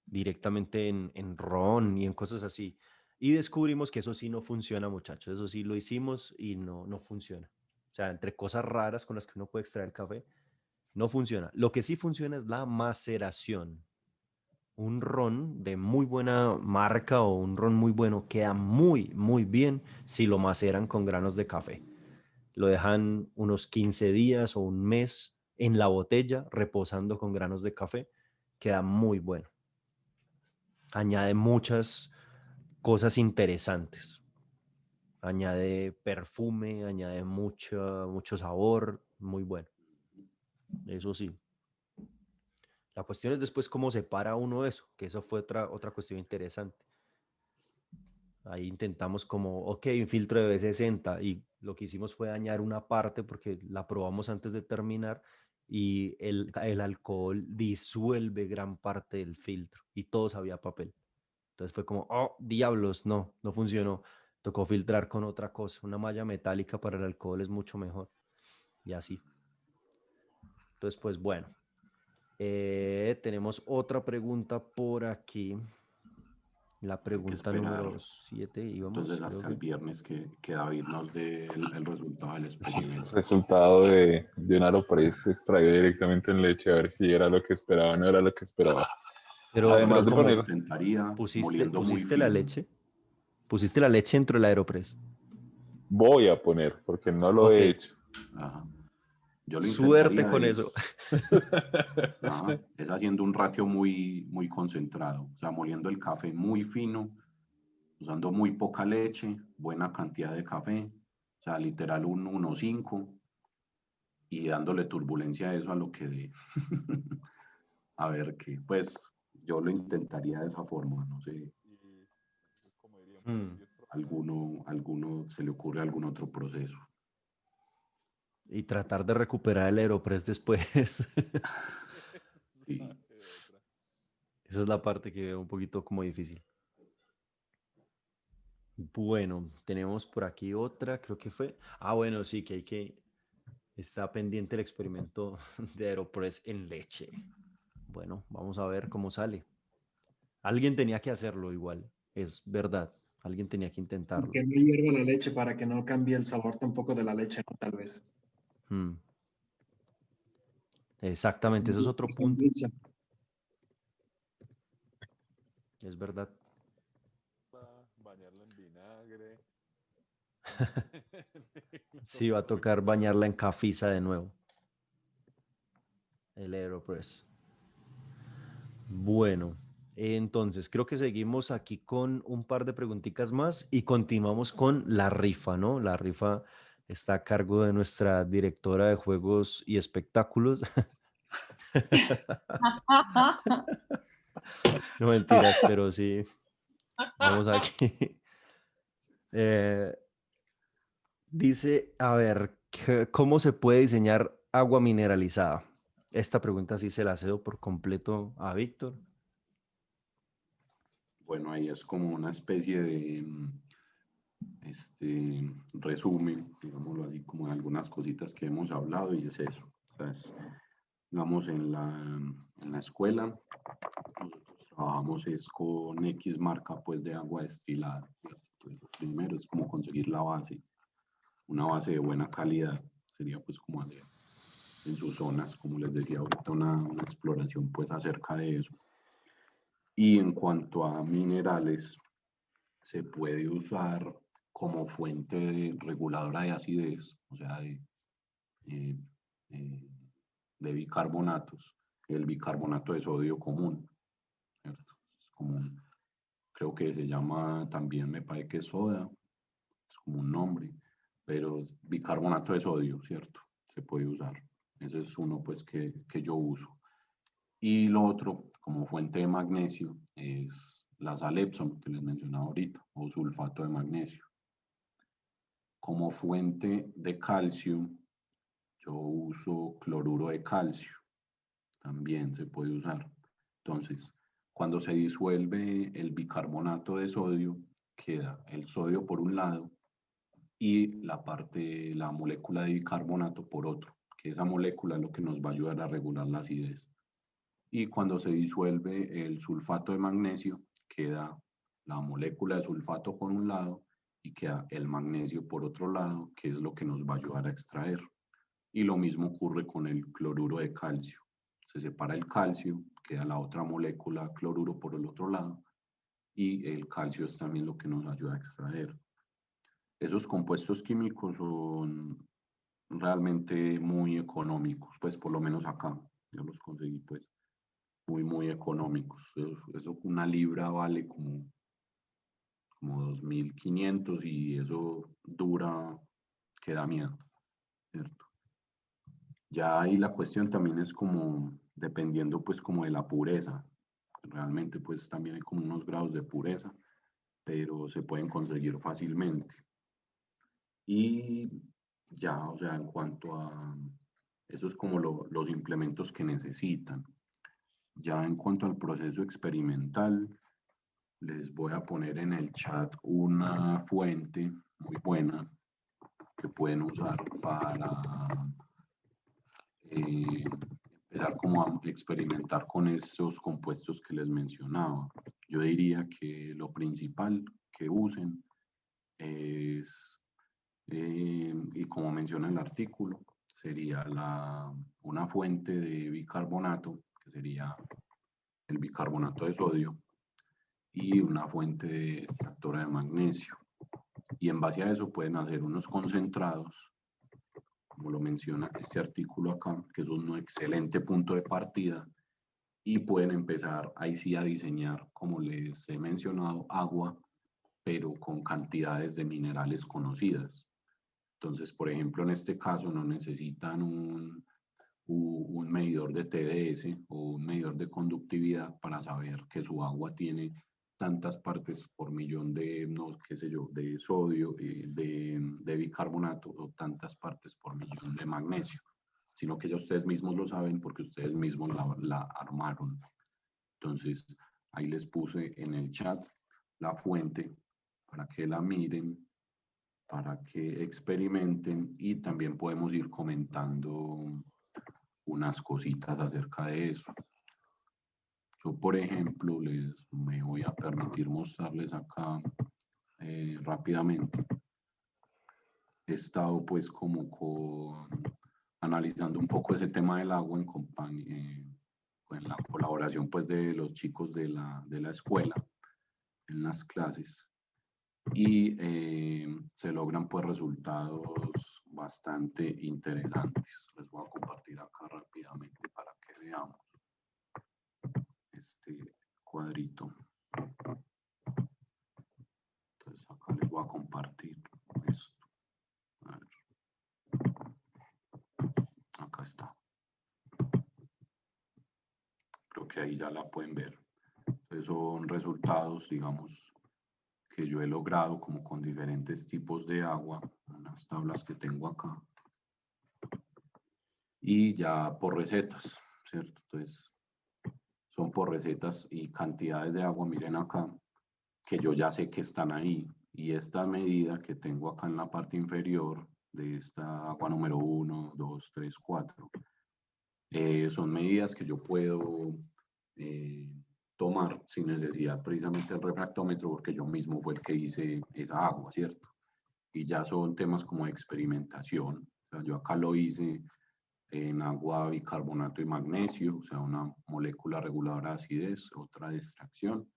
directamente en ron y en cosas así. Y descubrimos que eso sí no funciona, muchachos. Eso sí lo hicimos y no funciona. O sea, entre cosas raras con las que uno puede extraer café, no funciona. Lo que sí funciona es la maceración. Un ron de muy buena marca o un ron muy bueno queda muy bien si lo maceran con granos de café. Lo dejan unos 15 días o un mes en la botella reposando con granos de café. Queda muy bueno. Añade muchas cosas interesantes. Añade perfume, añade mucho sabor, muy bueno. Eso sí. La cuestión es después cómo separa uno eso, que eso fue otra cuestión interesante. Ahí intentamos como, ok, un filtro de B60 y lo que hicimos fue dañar una parte porque la probamos antes de terminar y el alcohol disuelve gran parte del filtro y todo sabía a papel. Entonces fue como, oh, diablos, no funcionó. Tocó filtrar con otra cosa. Una malla metálica para el alcohol es mucho mejor. Y así. Entonces, pues bueno. Tenemos otra pregunta por aquí. La pregunta número 7, íbamos. Entonces hasta el viernes que David nos dé el resultado del experimento. Resultado de un Aeropress extraído directamente en leche, a ver si era lo que esperaba o no era lo que esperaba. Pero, Además de ¿cómo poner, intentaría pusiste la leche? ¿Pusiste la leche dentro del Aeropress? voy a poner, porque no lo he hecho. Ajá. Yo lo Suerte con eso. Ajá, es haciendo un ratio muy concentrado, o sea, moliendo el café muy fino, usando muy poca leche, buena cantidad de café, o sea, literal un 1,5 y dándole turbulencia a eso a lo que dé. A ver qué, pues yo lo intentaría de esa forma, no sé. ¿Alguno se le ocurre algún otro proceso? Y tratar de recuperar el Aeropress después. Sí. Esa es la parte que veo un poquito como difícil. Bueno, tenemos por aquí otra, creo que fue. Bueno, sí, que está pendiente el experimento de Aeropress en leche. Bueno, vamos a ver cómo sale. Alguien tenía que hacerlo igual, es verdad. Alguien tenía que intentarlo. Que no hierva la leche para que no cambie el sabor tampoco de la leche, ¿no? Tal vez. Exactamente, eso es otro punto. Es verdad. Bañarla en vinagre. Sí, va a tocar bañarla en cafisa de nuevo. El Aeropress. Bueno, entonces creo que seguimos aquí con un par de preguntitas más y continuamos con la rifa, ¿no? La rifa está a cargo de nuestra directora de juegos y espectáculos. No mentiras, pero sí. Vamos aquí. Dice, a ver, ¿cómo se puede diseñar agua mineralizada? Esta pregunta sí se la cedo por completo a Víctor. Bueno, ahí es como una especie de resumen, digámoslo así, como de algunas cositas que hemos hablado y es eso. Entonces, digamos, en la escuela, nosotros trabajamos es con X marca pues de agua destilada. Entonces, lo primero es como conseguir la base, una base de buena calidad. Sería pues como hacer en sus zonas, como les decía ahorita, una exploración pues acerca de eso. Y en cuanto a minerales, se puede usar como fuente reguladora de acidez, o sea, eh, eh, de bicarbonatos, el bicarbonato de sodio común, ¿cierto? Es común. Creo que se llama también, me parece que es soda, es como un nombre, pero bicarbonato de sodio, ¿cierto? Se puede usar. Ese es uno pues que yo uso. Y lo otro, como fuente de magnesio, es la sal Epsom que les mencionaba ahorita, o sulfato de magnesio. Como fuente de calcio, yo uso cloruro de calcio, también se puede usar. Entonces, cuando se disuelve el bicarbonato de sodio, queda el sodio por un lado y la molécula de bicarbonato por otro, que esa molécula es lo que nos va a ayudar a regular la acidez. Y cuando se disuelve el sulfato de magnesio, queda la molécula de sulfato por un lado y queda el magnesio por otro lado, que es lo que nos va a ayudar a extraer. Y lo mismo ocurre con el cloruro de calcio. Se separa el calcio, queda la otra molécula cloruro por el otro lado y el calcio es también lo que nos ayuda a extraer. Esos compuestos químicos son realmente muy económicos, pues por lo menos acá, yo los conseguí pues muy económicos. Eso una libra vale como 2.500 y eso dura, que da miedo, ¿cierto? Ya ahí la cuestión también es como dependiendo pues como de la pureza. Realmente pues también hay como unos grados de pureza, pero se pueden conseguir fácilmente. Y ya, o sea, en cuanto a eso es como los implementos que necesitan. Ya en cuanto al proceso experimental, les voy a poner en el chat una fuente muy buena que pueden usar para empezar como a experimentar con esos compuestos que les mencionaba. Yo diría que lo principal que usen es, y como menciona el artículo, sería una fuente de bicarbonato, que sería el bicarbonato de sodio, y una fuente de extractora de magnesio. Y en base a eso pueden hacer unos concentrados, como lo menciona este artículo acá, que es un excelente punto de partida, y pueden empezar ahí sí a diseñar, como les he mencionado, agua, pero con cantidades de minerales conocidas. Entonces, por ejemplo, en este caso no necesitan un medidor de TDS o un medidor de conductividad para saber que su agua tiene tantas partes por millón de, no, qué sé yo, de sodio, de bicarbonato o tantas partes por millón de magnesio, sino que ya ustedes mismos lo saben porque ustedes mismos la armaron. Entonces, ahí les puse en el chat la fuente para que la miren, para que experimenten y también podemos ir comentando unas cositas acerca de eso. Yo, por ejemplo, me voy a permitir mostrarles acá rápidamente. He estado pues como analizando un poco ese tema del agua en la colaboración pues de los chicos de la escuela en las clases y se logran pues resultados bastante interesantes. Les voy a compartir acá rápidamente para que veamos este cuadrito. Entonces acá les voy a compartir esto. A ver. Acá está. Creo que ahí ya la pueden ver. Entonces son resultados, digamos, que yo he logrado como con diferentes tipos de agua, unas tablas que tengo acá, y ya por recetas, ¿cierto? Entonces, son por recetas y cantidades de agua, miren acá, que yo ya sé que están ahí. Y esta medida que tengo acá en la parte inferior de esta agua número 1, 2, 3, 4, son medidas que yo puedo tomar sin necesidad precisamente del refractómetro, porque yo mismo fue el que hice esa agua, ¿cierto? Y ya son temas como de experimentación. O sea, yo acá lo hice en agua, bicarbonato y magnesio, o sea, una molécula reguladora de acidez, otra de extracción.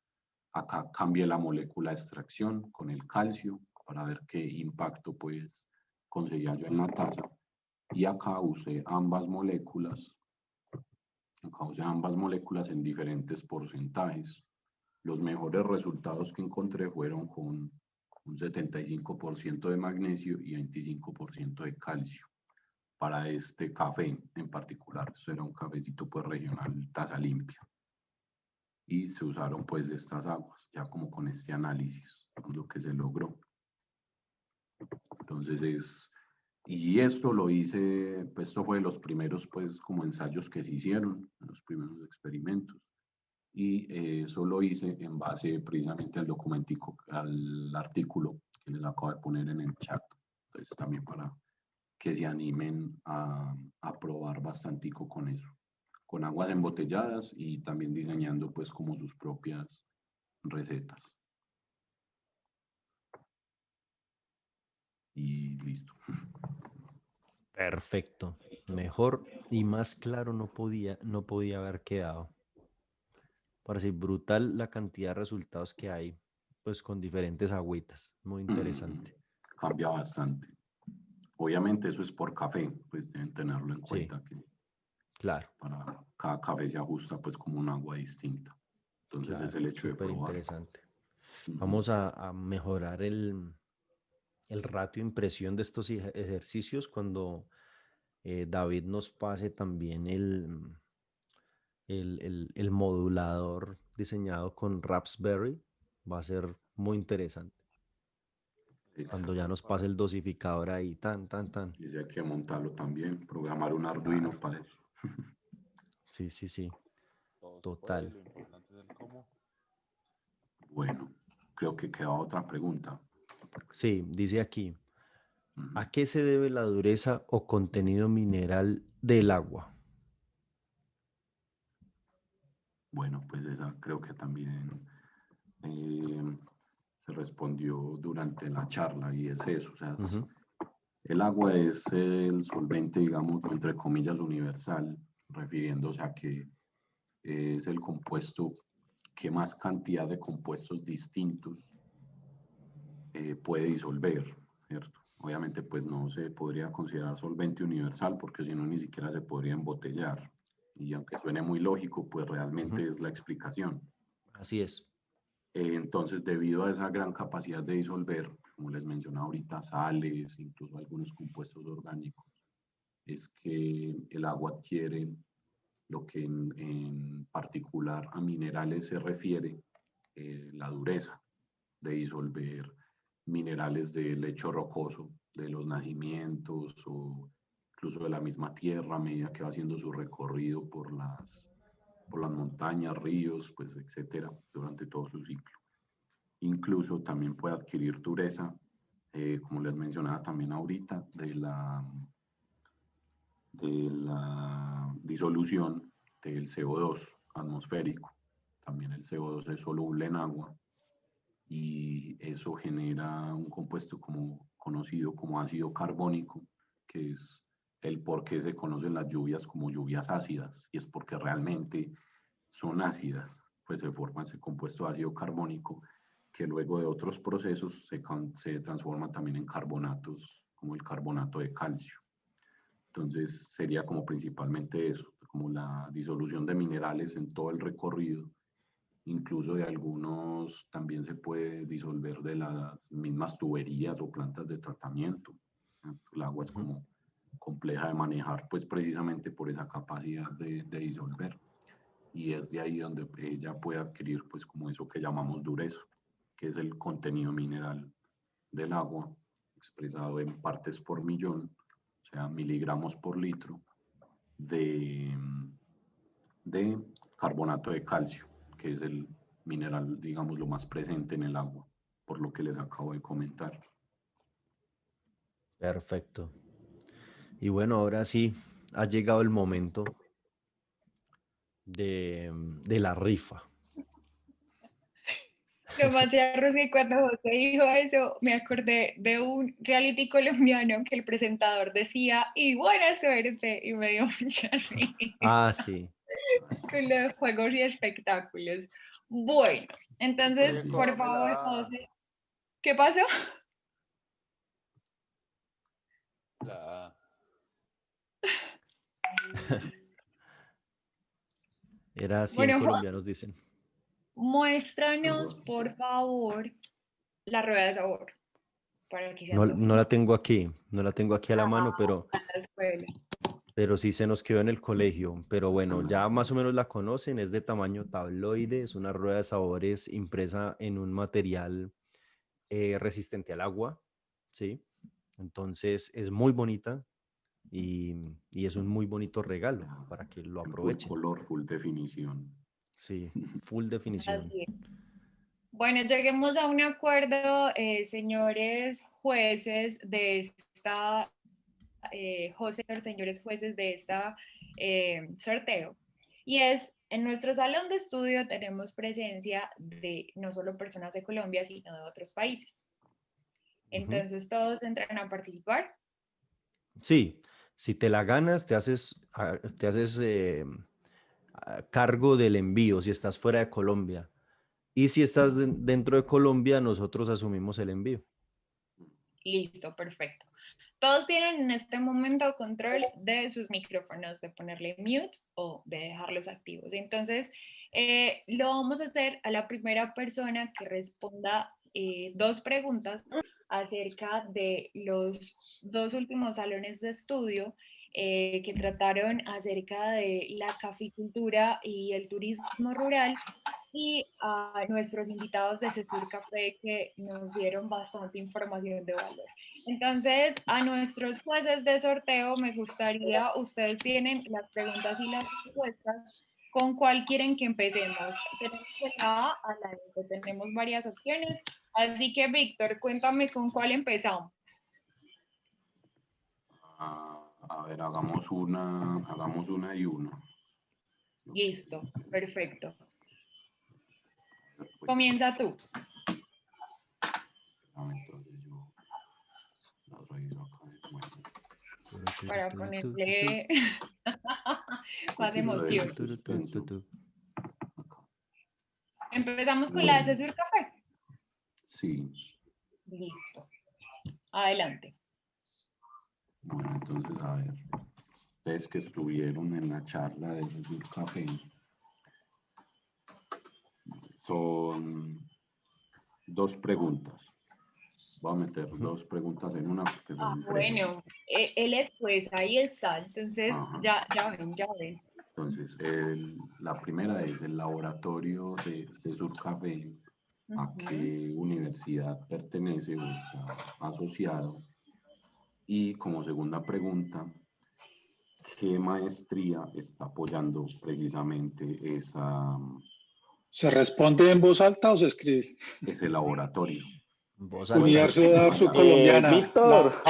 Acá cambié la molécula de extracción con el calcio para ver qué impacto pues conseguía yo en la taza. Y acá usé ambas moléculas en diferentes porcentajes. Los mejores resultados que encontré fueron con un 75% de magnesio y 25% de calcio para este café en particular. Eso era un cafecito pues regional, taza limpia. Y se usaron pues estas aguas, ya como con este análisis, lo que se logró. Entonces y esto lo hice, pues esto fue de los primeros pues como ensayos que se hicieron, los primeros experimentos. Y eso lo hice en base precisamente al documentico, al artículo que les acabo de poner en el chat. Entonces también para que se animen a probar bastantico con eso, con aguas embotelladas y también diseñando pues como sus propias recetas. Y listo. Perfecto. Mejor y más claro no podía haber quedado. Parece brutal la cantidad de resultados que hay, pues con diferentes agüitas. Muy interesante. Cambia bastante. Obviamente eso es por café, pues deben tenerlo en Sí, cuenta que claro, para cada café se ajusta pues como un agua distinta. Entonces es claro. el hecho de Súper probar. interesante. Vamos a mejorar el ratio de impresión de estos ejercicios cuando David nos pase también el modulador diseñado con Raspberry. Va a ser muy interesante. Cuando ya nos pase el dosificador ahí, tan. Y si hay que montarlo también, programar un Arduino Claro. para eso. Sí. Todo se puede, Total. lo importante es el cómo. Bueno, creo que queda otra pregunta. Sí, dice aquí, Ujú. ¿a qué se debe la dureza o contenido mineral del agua? Bueno, pues esa creo que también se respondió durante la charla y es eso. O sea, Ujú. el agua es el solvente, digamos, entre comillas, universal, refiriéndose a que es el compuesto que más cantidad de compuestos distintos puede disolver, ¿cierto? Obviamente, pues no se podría considerar solvente universal porque si no ni siquiera se podría embotellar. Y aunque suene muy lógico, pues realmente Ujú. es la explicación. Así es. Entonces, debido a esa gran capacidad de disolver, como les mencionaba ahorita, sales, incluso algunos compuestos orgánicos, es que el agua adquiere lo que en particular a minerales se refiere, la dureza de disolver minerales del lecho rocoso, de los nacimientos o incluso de la misma tierra a medida que va haciendo su recorrido por las montañas, ríos, pues etcétera, durante todo su ciclo. Incluso también puede adquirir dureza, como les mencionaba también ahorita, de la disolución del CO2 atmosférico. También el CO2 es soluble en agua y eso genera un compuesto conocido como ácido carbónico, que es el por qué se conocen las lluvias como lluvias ácidas, y es porque realmente son ácidas, pues se forma ese compuesto ácido carbónico que luego de otros procesos se transforma también en carbonatos, como el carbonato de calcio. Entonces sería como principalmente eso, como la disolución de minerales en todo el recorrido, incluso de algunos también se puede disolver de las mismas tuberías o plantas de tratamiento. El agua es Ujú. como compleja de manejar, pues precisamente por esa capacidad de disolver. Y es de ahí donde ella puede adquirir pues como eso que llamamos dureza. que es el contenido mineral del agua, expresado en partes por millón, o sea, miligramos por litro, de carbonato de calcio, que es el mineral, digamos, lo más presente en el agua, por lo que les acabo de comentar. Perfecto. Y bueno, ahora sí, ha llegado el momento de la rifa. Lo más cierto es que cuando José dijo eso, me acordé de un reality colombiano que el presentador decía, y buena suerte, y me dio mucha risa. Ah, sí. Con los juegos y espectáculos. Bueno, entonces, Sí. por favor, José, ¿qué pasó? La- Era 100 Bueno, colombianos, dicen. muéstranos, por favor, la rueda de sabor. Para que se No, antoje no la tengo aquí, no la tengo aquí a la mano, pero a la escuela. sí se nos quedó en el colegio. Pero bueno, ya más o menos la conocen, es de tamaño tabloide, es una rueda de sabores impresa en un material resistente al agua, ¿sí? Entonces es muy bonita y es un muy bonito regalo para que lo En full aprovechen. color, full definición. Sí, full definición. Así es. Bueno, lleguemos a un acuerdo, señores jueces de esta, José, señores jueces de esta sorteo. Y es, en nuestro salón de estudio tenemos presencia de no solo personas de Colombia, sino de otros países. Entonces, todos entran a participar. Sí, si te la ganas, te haces cargo del envío si estás fuera de Colombia. Y si estás dentro de Colombia, nosotros asumimos el envío. Listo, perfecto. Todos tienen en este momento control de sus micrófonos, de ponerle mute o de dejarlos activos. Entonces, lo vamos a hacer a la primera persona que responda 2 preguntas acerca de los 2 últimos salones de estudio que trataron acerca de la caficultura y el turismo rural, y a nuestros invitados de Cesur Café que nos dieron bastante información de valor. Entonces, a nuestros jueces de sorteo me gustaría, ustedes tienen las preguntas y las respuestas, ¿con cuál quieren que empecemos? Tenemos de la A a la E, tenemos varias opciones, así que Víctor, cuéntame con cuál empezamos. A ver, hagamos una y una. Listo, perfecto. Pues, Comienza tú. entonces yo la reviso acá de nuevo. Para ponerle más emoción. Empezamos con la de Cesur Café. Sí. Listo. Adelante. Bueno, entonces, a ver, ustedes que estuvieron en la charla de Cesur Café, son 2 preguntas. Voy a meter 2 preguntas en una. Porque son Bueno, él es juez, ahí está, entonces ya ven. Entonces, la primera es el laboratorio de Cesur Café, a qué universidad pertenece o está asociado. Y como segunda pregunta, ¿qué maestría está apoyando precisamente ¿Se responde en voz alta o se escribe? ese laboratorio? Universidad Surcolombiana. Víctor,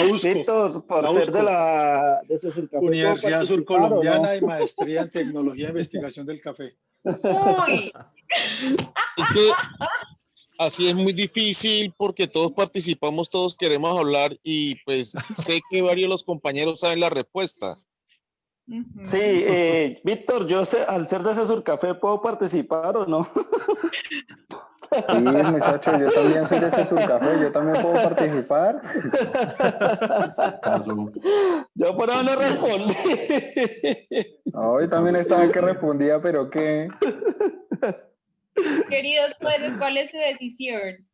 por ser de Cesur Café, Universidad Surcolombiana y maestría en tecnología e investigación del café. ¡Uy! Es que así es muy difícil porque todos participamos, todos queremos hablar y pues sé que varios de los compañeros saben la respuesta. Sí, Víctor, yo al ser de Cesur Café, ¿puedo participar o no? Sí, muchachos, yo también soy de Cesur Café, yo también puedo participar. Yo por ahora no respondí. Hoy también estaba que respondía, pero ¿qué? Queridos jueces, ¿cuál es su decisión?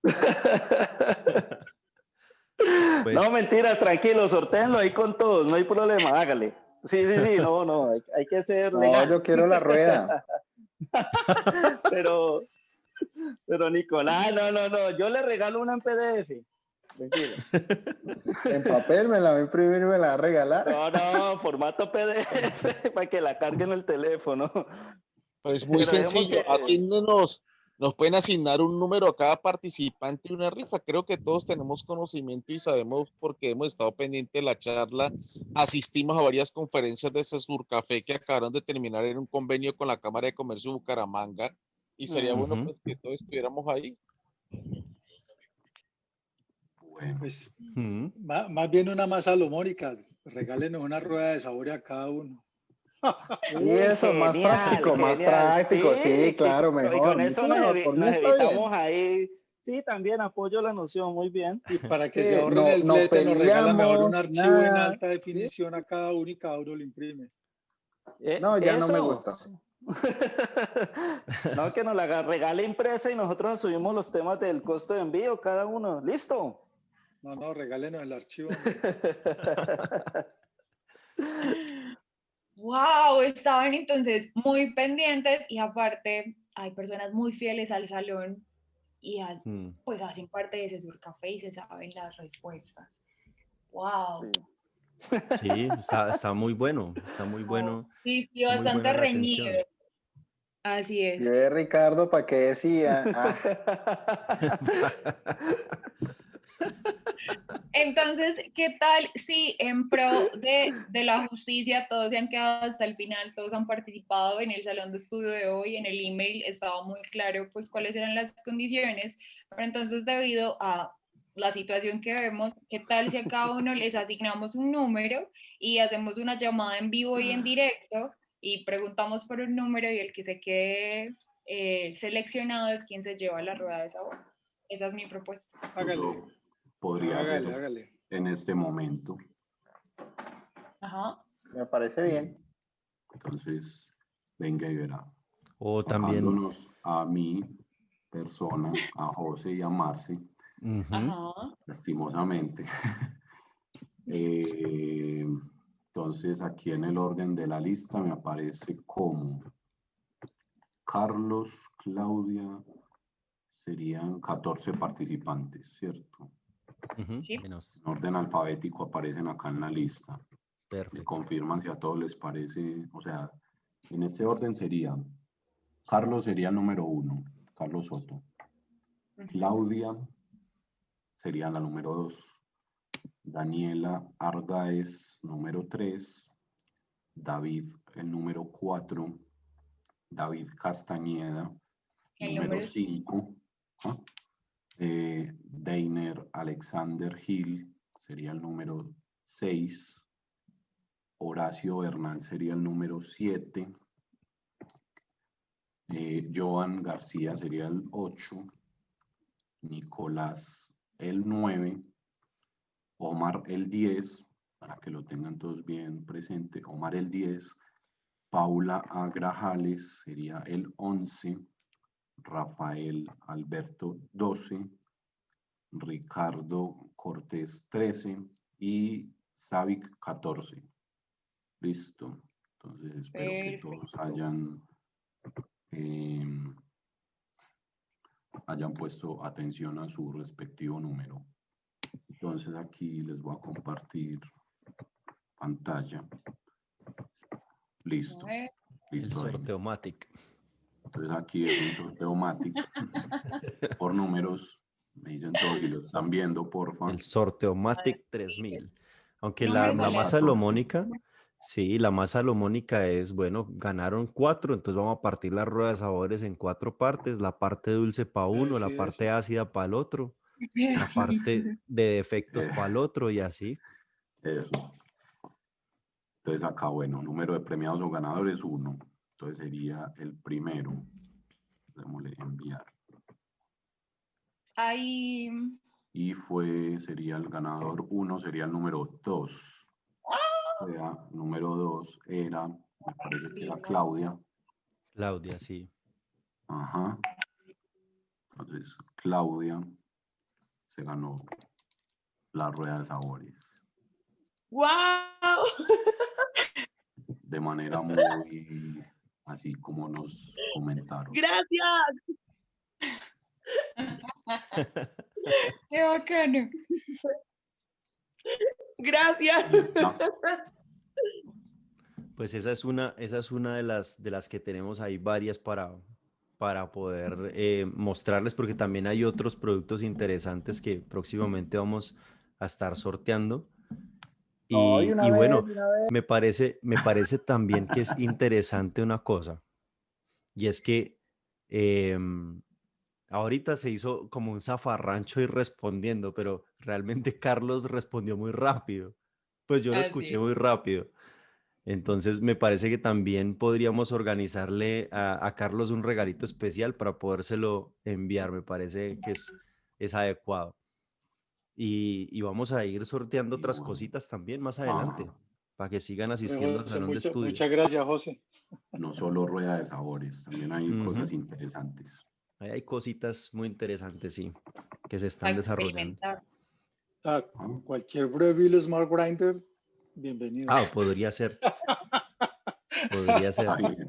Pues, no, mentira, tranquilo, sortéenlo ahí con todos, no hay problema, hágale. Sí, no, hay que ser legal. No, yo quiero la rueda. Pero Nicolás, no, yo le regalo una en PDF. Mentira. En papel me la va a imprimir y me la va a regalar. No, formato PDF para que la carguen en el teléfono. Pues muy Pero dejemos sencillo, que- así nos pueden asignar un número a cada participante y una rifa. Creo que todos tenemos conocimiento y sabemos porque hemos estado pendientes de la charla. Asistimos a varias conferencias de Surcafé que acabaron de terminar en un convenio con la Cámara de Comercio de Bucaramanga y sería bueno Ujú. pues que todos estuviéramos ahí. Bueno, Pues Ujú. más bien una más salomónica. Regálenos una rueda de sabor a cada uno. Y eso, más práctico, más práctico. Sí, claro, Y mejor. con eso nos, Claro, por mí nos está bien. evitamos ahí. Sí, también apoyo la noción, muy bien. Y para que Sí, se ahorren no, el no flete, nos regalan mejor un peleamos, archivo en nada. alta definición a cada uno y cada uno lo imprime. No, ya no me Eso. gusta. No, que nos la regale impresa y nosotros subimos los temas del costo de envío, cada uno. ¿Listo? No, regálenos el archivo. Wow, estaban entonces muy pendientes y aparte hay personas muy fieles al salón y Mm. pues hacen parte de ese Surcafé y se saben las respuestas. Wow. Sí, está muy bueno, está muy bueno. Sí, Está muy bastante buena la reñido. atención. Así es. Y ve Ricardo, ¿para qué decía? Ah, Entonces, ¿qué tal si en pro de la justicia todos se han quedado hasta el final, todos han participado en el salón de estudio de hoy, en el email estaba muy claro pues cuáles eran las condiciones, pero entonces debido a la situación que vemos, ¿qué tal si a cada uno les asignamos un número y hacemos una llamada en vivo y en directo y preguntamos por un número y el que se quede seleccionado es quien se lleva la rueda de sabor? Esa es mi propuesta. Hágale, podría hágale, ser hágale. en este momento. Ajá. me parece bien. Entonces, venga y verá. O también, Sacándonos a mi persona, a José y a Marce, ujú, Ajá. lastimosamente. Entonces, aquí en el orden de la lista me aparece como Carlos, Claudia, serían 14 participantes, ¿cierto? ujú, Sí. menos. En orden alfabético aparecen acá en la lista. Me Perfecto. confirman si a todos les parece, o sea, en este orden sería, Carlos sería el número 1, Carlos Soto. Claudia sería la número 2. Daniela Argaez, número 3. David, el número 4. David Castañeda, El número número 5. Deiner Alexander Hill sería el número 6. Horacio Bernal sería el número 7. Joan García sería el 8. Nicolás el 9. Omar el 10, para que lo tengan todos bien presente. Omar el 10. Paula Agrajales sería el 11. Rafael Alberto 12. Ricardo Cortés 13 y Savic 14. Listo. Entonces espero que todos hayan puesto atención a su respectivo número. Entonces aquí les voy a compartir pantalla. Listo. El Listo ahí. sorteomatic. Entonces aquí es un sorteomatic por números. Me dicen todos si lo están viendo, porfa. El sorteomatic 3000. Aunque Números la más aleatorios. salomónica, sí, la más salomónica es, bueno, ganaron 4, entonces vamos a partir la rueda de sabores en 4 partes, la parte dulce para uno, la Sí, parte eso. ácida para el otro, la Sí. parte de defectos para el otro y así. Eso. Entonces acá, bueno, número de premiados o ganadores 1. Entonces sería el primero. Démosle enviar. Ahí. Y sería el ganador 1, sería el número 2. O sea, número 2 era, me parece que era Claudia. Claudia, sí. Ajá. Entonces, Claudia se ganó la rueda de sabores. ¡Wow! De manera muy así como nos comentaron. Gracias. Qué bacano. Gracias. Pues esa es una de las que tenemos ahí varias para poder mostrarles, porque también hay otros productos interesantes que próximamente vamos a estar sorteando. No, Y bueno, de una vez. me parece también que es interesante una cosa, y es que ahorita se hizo como un zafarrancho ir respondiendo, pero realmente Carlos respondió muy rápido. Pues yo lo escuché Así. muy rápido. Entonces me parece que también podríamos organizarle a Carlos un regalito especial para podérselo enviar. Me parece que es adecuado. Y vamos a ir sorteando otras Igual. cositas también más adelante, Ajá. para que sigan Hombre, asistiendo al José, salón de estudio. muchas gracias, José. No solo rueda de sabores, también hay Ujú. cosas interesantes. Ahí hay cositas muy interesantes, sí, que se A están desarrollando. experimentar. Ah, Ah, cualquier Breville Smart Grinder, bienvenido. Ah, podría ser, podría está ser. bien.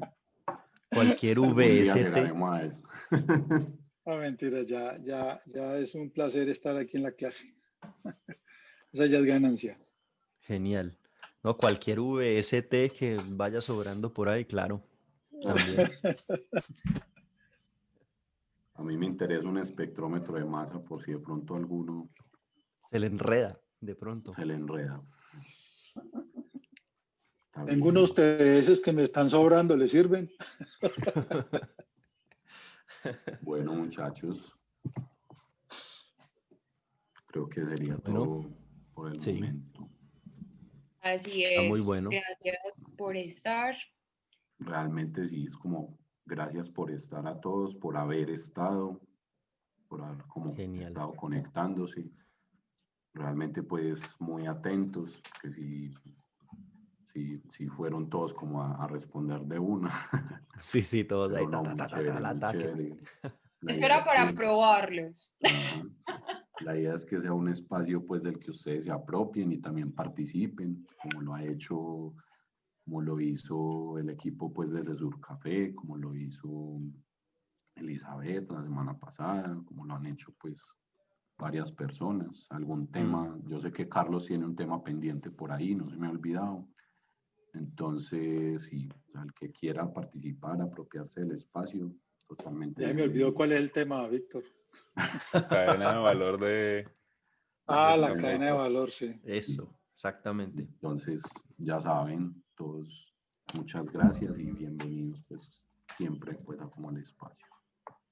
Cualquier Algún día VST. llegaremos a eso. Ah, mentira, ya es un placer estar aquí en la clase. Esa ya es ganancia. Genial. No, cualquier VST que vaya sobrando por ahí, claro, también. A mí me interesa un espectrómetro de masa por si de pronto alguno Se le enreda de pronto. se le enreda. Está Tengo bien. unos TDS que me están sobrando, ¿le sirven? Bueno, muchachos, creo que sería Bueno, todo por el sí. momento. Así Está muy es. bueno. Gracias por estar. Realmente sí, es como gracias por estar a todos, por haber estado, por haber como Genial. estado conectándose. Realmente pues muy atentos, que sí fueron todos como a responder de una. Sí, todos ahí, Pero no, muy chévere, al muy ataque. chévere. La Eso idea era es para que, probarlos. ajá, la idea es que sea un espacio pues del que ustedes se apropien y también participen, como lo ha hecho, como lo hizo el equipo pues de Cesur Café, como lo hizo Elizabeth la semana pasada, como lo han hecho pues varias personas. Algún tema, yo sé que Carlos tiene un tema pendiente por ahí, no se me ha olvidado. Entonces, sí, al que quiera participar, apropiarse del espacio, totalmente Ya me olvidó bienvenido. cuál es el tema, Víctor. Cadena de valor de... Ah, de la Time cadena de Maker. valor, sí. Eso, exactamente. Entonces, ya saben, todos, muchas gracias y bienvenidos, pues, siempre pueda como el espacio.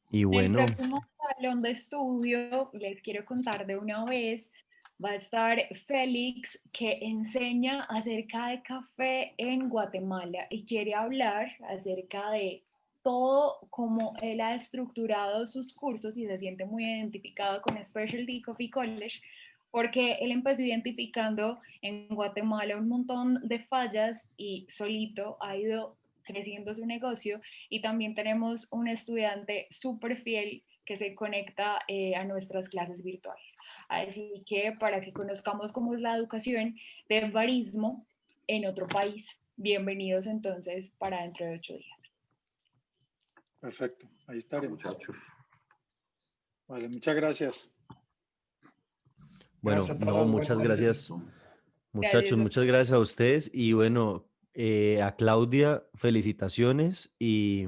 Y En el bueno, próximo salón de estudio, les quiero contar de una vez, va a estar Félix, que enseña acerca de café en Guatemala y quiere hablar acerca de todo cómo él ha estructurado sus cursos y se siente muy identificado con Specialty Coffee College, porque él empezó identificando en Guatemala un montón de fallas y solito ha ido creciendo su negocio. Y también tenemos un estudiante súper fiel que se conecta a nuestras clases virtuales. Así que para que conozcamos cómo es la educación de barismo en otro país, bienvenidos entonces para dentro de 8 días. Perfecto, ahí estaremos. Muchachos. Vale, muchas gracias. bueno, Gracias a no, todos, muchas buenas noches. gracias, muchachos, Gracias. muchas gracias a ustedes. Y bueno, a Claudia, felicitaciones. Y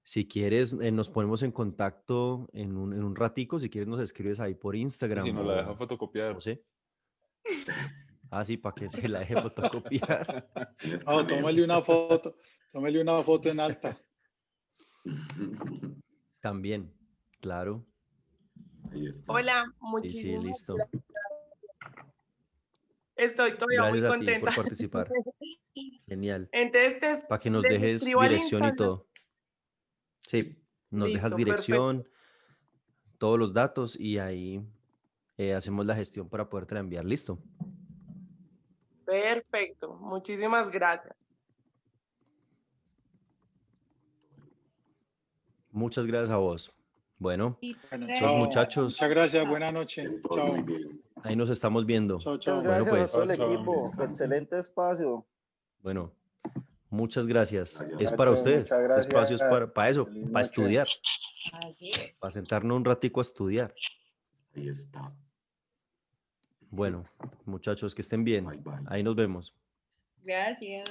si quieres, nos ponemos en contacto en un ratico. Si quieres, nos escribes ahí por Y Instagram si nos la deja o fotocopiar. no sé. Ah, sí, para que se la deje fotocopiar. Oh, tómale una foto en alta. También, claro. Ahí está. Hola, Sí, muchísimas listo. gracias. Estoy todavía muy Gracias a ti por contenta. participar. Genial. Entonces, Para que nos les dejes escribo al dirección y Instagram. todo. Sí, nos dejas Listo, dirección, perfecto. todos los datos y ahí hacemos la gestión para poderte enviar. Listo. Perfecto. Muchísimas gracias. Muchas gracias a vos. Bueno, Bueno, entonces chao. muchachos, Muchas gracias, buenas noches. Estén todos Chao. muy bien. ahí nos estamos viendo. Chao, Muchas chao. Bueno, gracias a pues, todo el Chao, chao. equipo. Descansen. Excelente espacio. bueno. Muchas gracias. Gracias. Es para Nacho, ustedes. muchas Este espacio es gracias. para eso, Feliz para noche. estudiar, Así es. para sentarnos un ratico a estudiar. Ahí está. Bueno, muchachos, que estén bien. Bye, bye. Ahí nos vemos. Gracias.